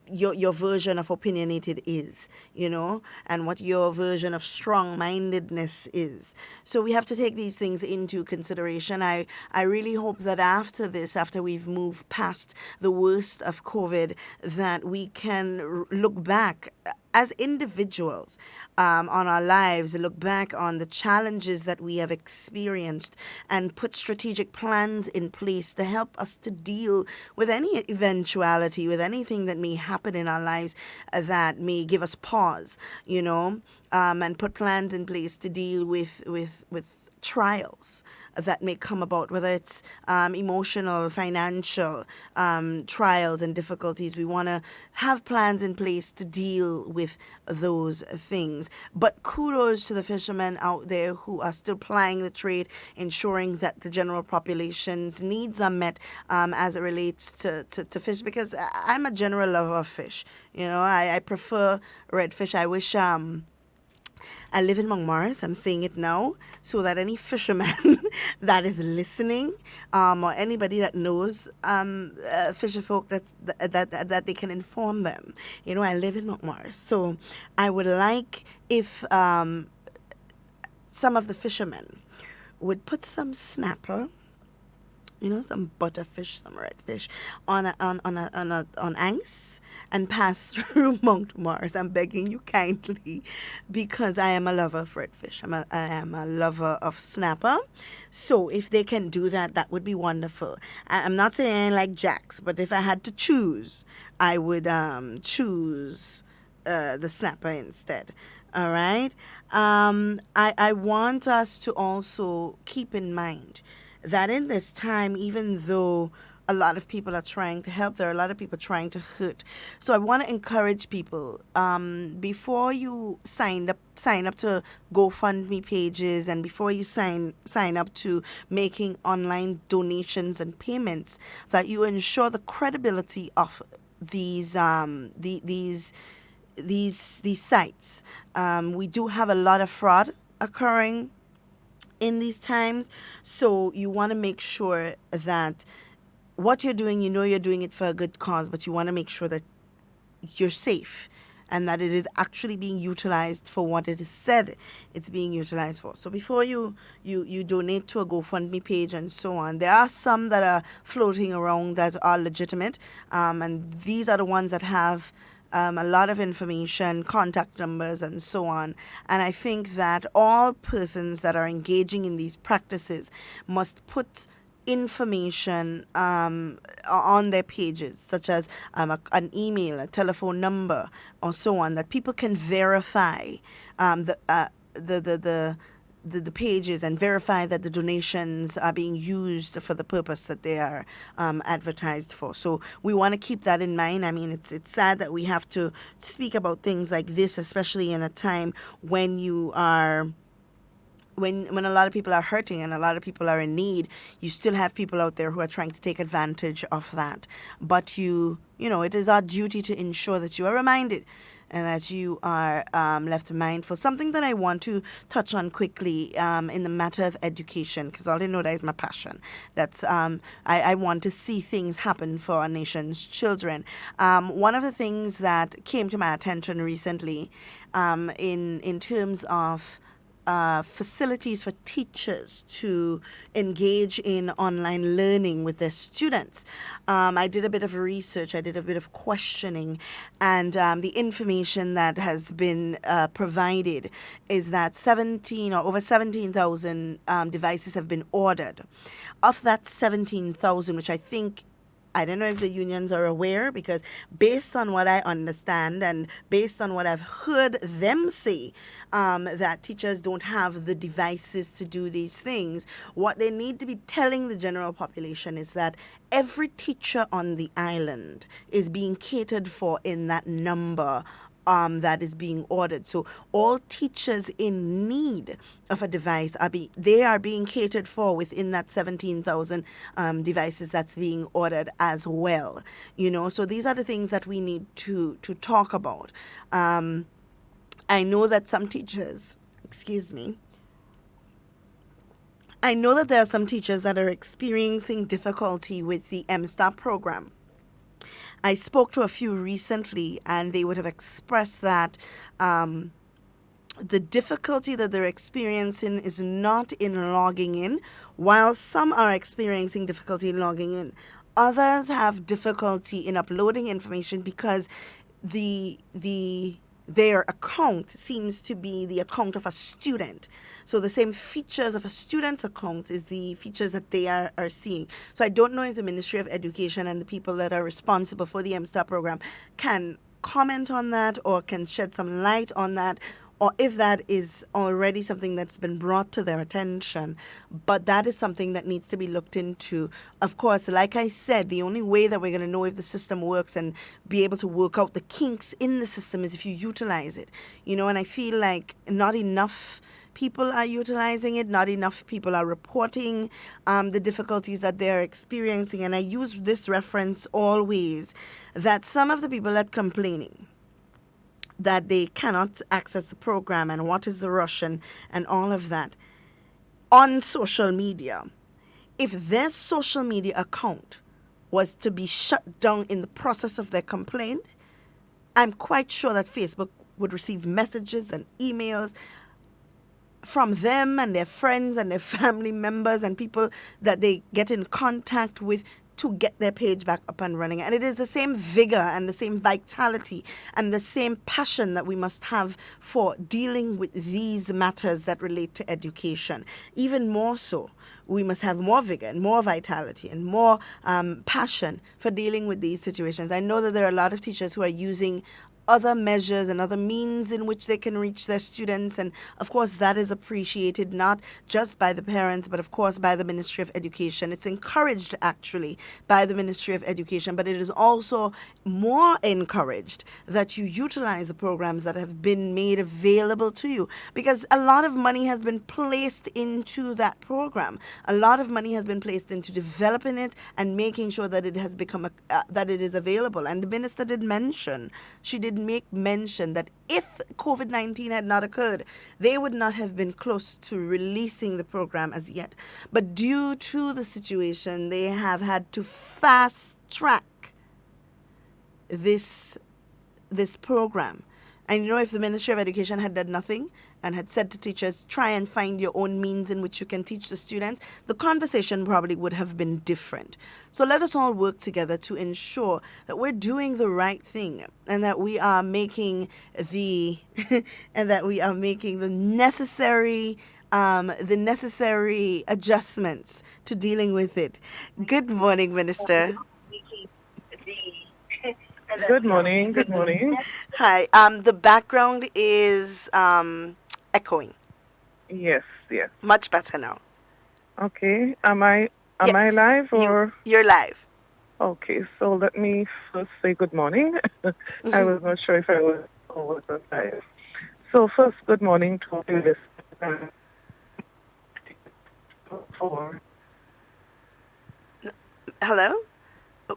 your version of opinionated is, you know, and what your version of strong-mindedness is. So we have to take these things into consideration. I really hope that after this, after we've moved past the worst of COVID, that we can look back as individuals on our lives, look back on the challenges that we have experienced and put strategic plans in place to help us to deal with any eventuality, with anything that may happen in our lives that may give us pause, you know, and put plans in place to deal with trials that may come about, whether it's emotional, financial trials and difficulties. We want to have plans in place to deal with those things. But kudos to the fishermen out there who are still plying the trade, ensuring that the general population's needs are met as it relates to fish, because I'm a general lover of fish. You know, I prefer red fish. I wish... I live in Montmorris. I'm saying it now so that any fisherman that is listening, or anybody that knows fisher folk that they can inform them. You know, I live in Montmorris, so I would like if some of the fishermen would put some snapper, you know, some butterfish, some redfish on ice and pass through Mount Mars. I'm begging you kindly, because I am a lover of redfish. I am a lover of snapper. So if they can do that, that would be wonderful. I'm not saying I like jacks, but if I had to choose, I would choose the snapper instead. All right. I want us to also keep in mind that in this time, even though a lot of people are trying to help, there are a lot of people trying to hurt. So I want to encourage people, before you sign up to GoFundMe pages, and before you sign up to making online donations and payments, that you ensure the credibility of these sites. We do have a lot of fraud occurring in these times, so you want to make sure that what you're doing, you know you're doing it for a good cause, but you want to make sure that you're safe and that it is actually being utilized for what it is said it's being utilized for. So before you donate to a GoFundMe page and so on, there are some that are floating around that are legitimate, and these are the ones that have a lot of information, contact numbers, and so on. And I think that all persons that are engaging in these practices must put information on their pages, such as an email, a telephone number, or so on, that people can verify the the pages and verify that the donations are being used for the purpose that they are advertised for. So we want to keep that in mind. I mean, it's sad that we have to speak about things like this, especially in a time when you are when a lot of people are hurting and a lot of people are in need. You still have people out there who are trying to take advantage of that. But it is our duty to ensure that you are reminded and that you are left mindful. Something that I want to touch on quickly in the matter of education, because all I know that is my passion. That's I want to see things happen for our nation's children. One of the things that came to my attention recently in terms of facilities for teachers to engage in online learning with their students. I did a bit of research, I did a bit of questioning, and the information that has been provided is that over 17,000 devices have been ordered. Of that 17,000, which I don't know if the unions are aware, because based on what I understand and based on what I've heard them say, that teachers don't have the devices to do these things. What they need to be telling the general population is that every teacher on the island is being catered for in that number that is being ordered. So all teachers in need of a device are being catered for within that 17,000 devices that's being ordered as well. So these are the things that we need to talk about. I know that some teachers, I know that there are some teachers that are experiencing difficulty with the MSTAR program. I spoke to a few recently, and they would have expressed that the difficulty that they're experiencing is not in logging in. While some are experiencing difficulty in logging in, others have difficulty in uploading information because their account seems to be the account of a student. So the same features of a student's account is the features that they are seeing. So I don't know if the Ministry of Education and the people that are responsible for the MSTAR program can comment on that or can shed some light on that, or if that is already something that's been brought to their attention. But that is something that needs to be looked into. Of course, like I said, the only way that we're going to know if the system works and be able to work out the kinks in the system is if you utilize it. And I feel like not enough people are utilizing it, not enough people are reporting the difficulties that they're experiencing. And I use this reference always, that some of the people that complaining that they cannot access the program and what is the rush and all of that on social media. If their social media account was to be shut down in the process of their complaint, I'm quite sure that Facebook would receive messages and emails from them and their friends and their family members and people that they get in contact with to get their page back up and running. And it is the same vigor and the same vitality and the same passion that we must have for dealing with these matters that relate to education. Even more so, we must have more vigor and more vitality and more passion for dealing with these situations. I know that there are a lot of teachers who are using other measures and other means in which they can reach their students. And of course, that is appreciated not just by the parents, but of course by the Ministry of Education. It's encouraged actually by the Ministry of Education, but it is also more encouraged that you utilize the programs that have been made available to you, because a lot of money has been placed into that program. A lot of money has been placed into developing it and making sure that it has become that it is available. And the minister did mention, she did make mention that if COVID-19 had not occurred, they would not have been close to releasing the program as yet. But due to the situation, they have had to fast track this program. And if the Ministry of Education had done nothing and had said to teachers, try and find your own means in which you can teach the students, the conversation probably would have been different. So let us all work together to ensure that we're doing the right thing and that we are making the necessary adjustments to dealing with it. Good morning, Minister. Good morning. Good morning. Hi. The background is echoing. Yes. dear? Much better now. Okay. Am I Yes, live or? you're live. Okay. So let me first say good morning. I was not sure if I was over the live. So first, good morning to all you listeners. For Hello?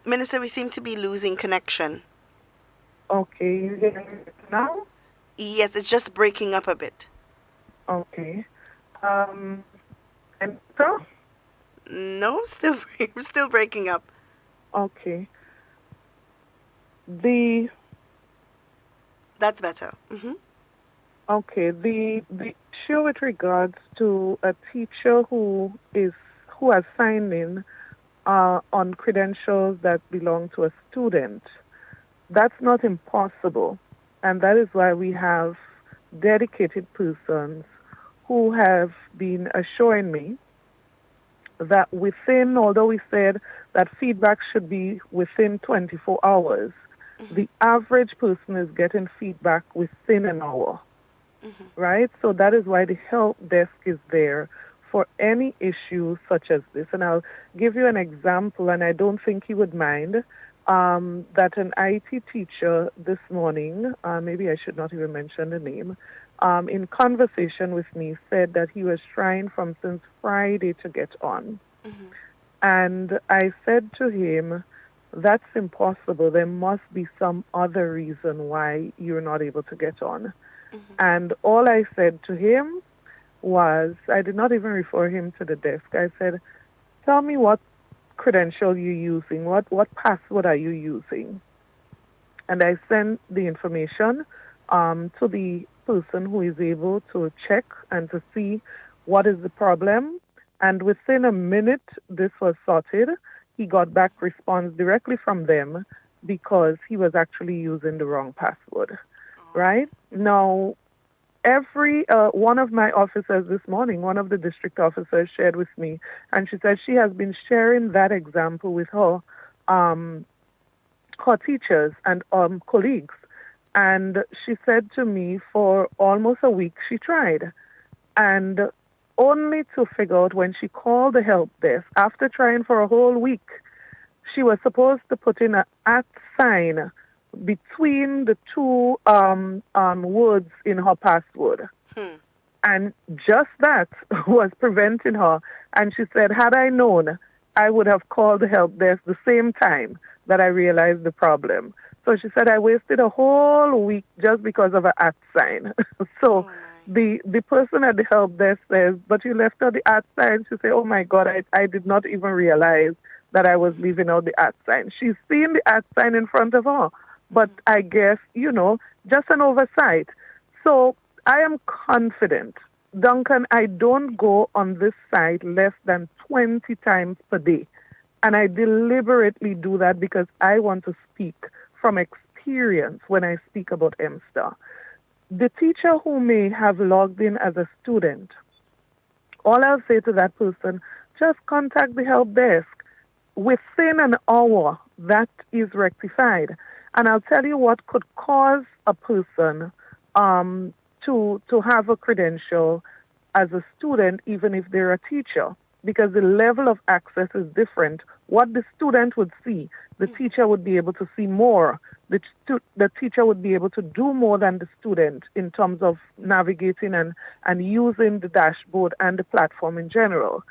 Minister, we seem to be losing connection. okay, you hear me now? Yes, it's just breaking up a bit. Okay. And so No, still breaking up. okay. The That's better. Okay, the issue with regards to a teacher who has signed in on credentials that belong to a student, that's not impossible, and that is why we have dedicated persons who have been assuring me that although we said that feedback should be within 24 hours, the average person is getting feedback within an hour. Right? So that is why the help desk is there for any issue such as this. And I'll give you an example, and I don't think he would mind, that an IT teacher this morning, maybe I should not even mention the name, in conversation with me said that he was trying since Friday to get on. And I said to him, that's impossible. There must be some other reason why you're not able to get on. And all I said to him was, I did not even refer him to the desk. I said, tell me what credential you're using. What password are you using? And I sent the information to the person who is able to check and to see what is the problem. And within a minute, this was sorted. He got back response directly from them because he was actually using the wrong password. Right? Now, every one of my officers this morning, one of the district officers shared with me, and she said she has been sharing that example with her teachers and colleagues. And she said to me for almost a week she tried. And only to figure out when she called the help desk, after trying for a whole week, she was supposed to put in an @ sign between the two words in her password. And just that was preventing her. And she said, had I known, I would have called the help desk the same time that I realized the problem. So she said, I wasted a whole week just because of an @ sign. So the person at the help desk says, but you left out the @ sign. She said, oh my God, I did not even realize that I was leaving out the @ sign. She's seen the @ sign in front of her. But I guess, just an oversight. So I am confident. Duncan, I don't go on this site less than 20 times per day. And I deliberately do that because I want to speak from experience when I speak about MSTAR. The teacher who may have logged in as a student, all I'll say to that person, just contact the help desk. Within an hour, that is rectified. And I'll tell you what could cause a person to have a credential as a student, even if they're a teacher, because the level of access is different. What the student would see, the teacher would be able to see more. The teacher would be able to do more than the student in terms of navigating and using the dashboard and the platform in general.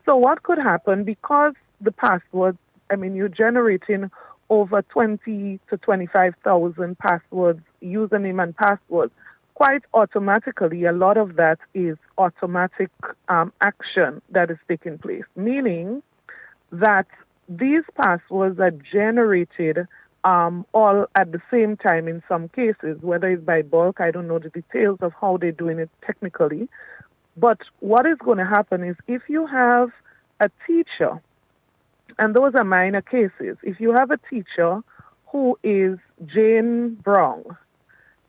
So what could happen, because the passwords, you're generating over 20 to 25,000 passwords, username and passwords, quite automatically, a lot of that is automatic action that is taking place, meaning that these passwords are generated all at the same time in some cases, whether it's by bulk. I don't know the details of how they're doing it technically. But what is going to happen is if you have a teacher, and those are minor cases, if you have a teacher who is Jane Brown,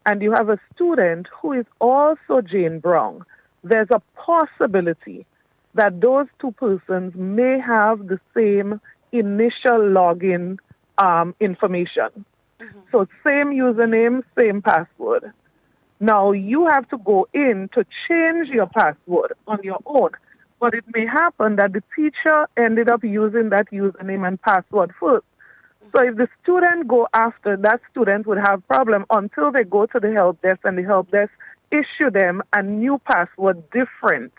and you have a student who is also Jane Brown, there's a possibility that those two persons may have the same initial login information. So same username, same password. Now, you have to go in to change your password on your own. But it may happen that the teacher ended up using that username and password first. So if the student go after, that student would have problem until they go to the help desk and the help desk issue them a new password different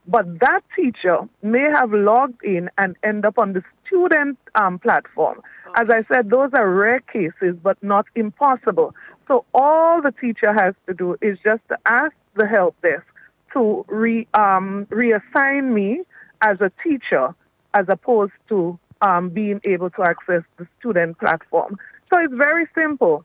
but that teacher may have logged in and end up on the student platform. As I said, those are rare cases, but not impossible. So all the teacher has to do is just to ask the help desk to reassign me as a teacher as opposed to being able to access the student platform. So it's very simple.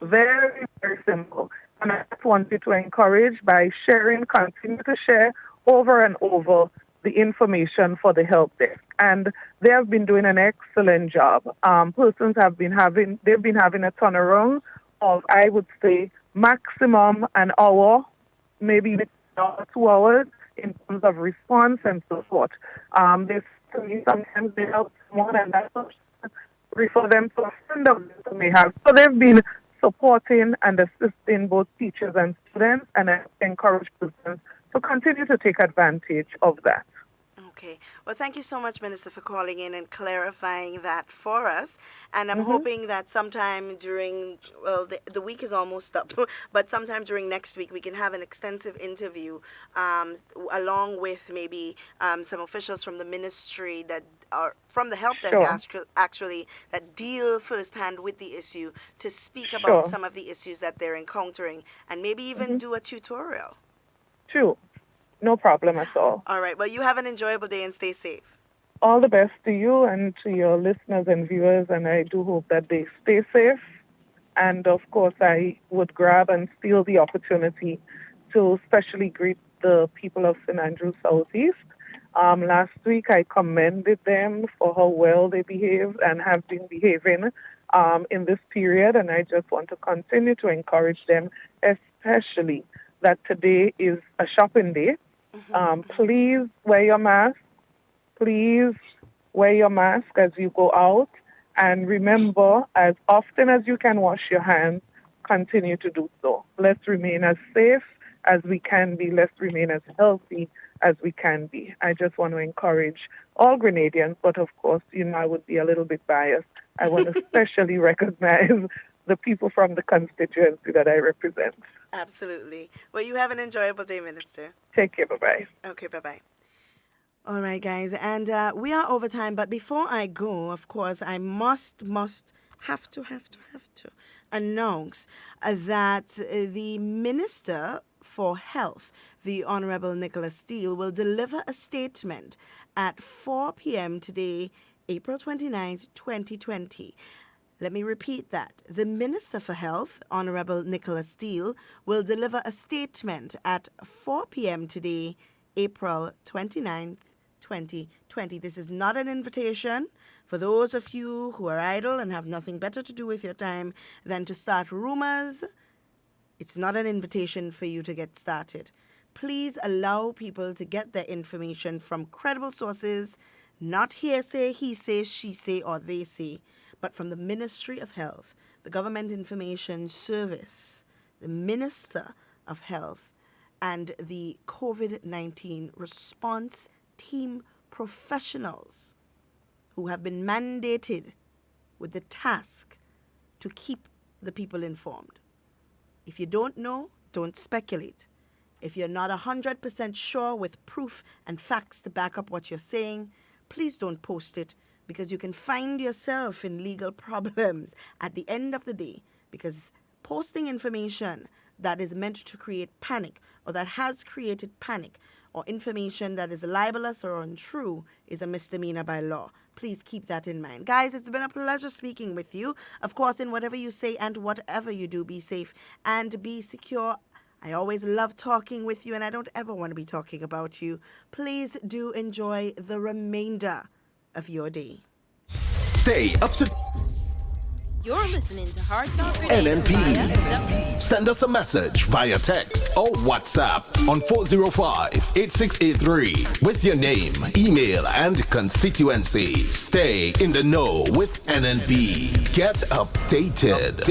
Very, very simple. And I just wanted to encourage by continue to share over and over the information for the help desk. And they have been doing an excellent job. Persons they've been having a turnaround of, I would say, maximum an hour, maybe 2 hours in terms of response and so forth. Sometimes they help someone and that's refer them to a friend of theirs who may have. So they've been supporting and assisting both teachers and students, and I encourage persons to continue to take advantage of that. Okay. Well, thank you so much, Minister, for calling in and clarifying that for us. And I'm hoping that sometime during, the week is almost up, but sometime during next week we can have an extensive interview along with maybe some officials from the ministry that are from the help desk actually that deal firsthand with the issue to speak about some of the issues that they're encountering and maybe even do a tutorial. True. No problem at all. All right. Well, you have an enjoyable day and stay safe. All the best to you and to your listeners and viewers, and I do hope that they stay safe. And, of course, I would grab and steal the opportunity to especially greet the people of St. Andrews Southeast. Last week, I commended them for how well they behaved and have been behaving in this period, and I just want to continue to encourage them, especially that today is a shopping day. Please wear your mask. Please wear your mask as you go out. And remember, as often as you can wash your hands, continue to do so. Let's remain as safe as we can be. Let's remain as healthy as we can be. I just want to encourage all Grenadians, but of course, I would be a little bit biased. I want to especially recognize the people from the constituency that I represent. Absolutely. Well, you have an enjoyable day, Minister. Take care. Bye-bye. Okay, bye-bye. All right, guys. And we are over time. But before I go, of course, I have to announce that the Minister for Health, the Honorable Nicholas Steele, will deliver a statement at 4 p.m. today, April 29th, 2020. Let me repeat that. The Minister for Health, Honorable Nicholas Steele, will deliver a statement at 4 p.m. today, April 29th, 2020. This is not an invitation for those of you who are idle and have nothing better to do with your time than to start rumors. It's not an invitation for you to get started. Please allow people to get their information from credible sources, not hearsay, he say, she say, or they say, but from the Ministry of Health, the Government Information Service, the Minister of Health, and the COVID-19 response team professionals who have been mandated with the task to keep the people informed. If you don't know, don't speculate. If you're not 100% sure with proof and facts to back up what you're saying, please don't post it, because you can find yourself in legal problems at the end of the day, because posting information that is meant to create panic or that has created panic or information that is libelous or untrue is a misdemeanor by law. Please keep that in mind. Guys, it's been a pleasure speaking with you. Of course, in whatever you say and whatever you do, be safe and be secure. I always love talking with you, and I don't ever want to be talking about you. Please do enjoy the remainder of your day. Stay up to. You're listening to Hard Talk Grenada. NNP. Send us a message via text or WhatsApp on 405-8683 with your name, email, and constituency. Stay in the know with NNP. Get updated.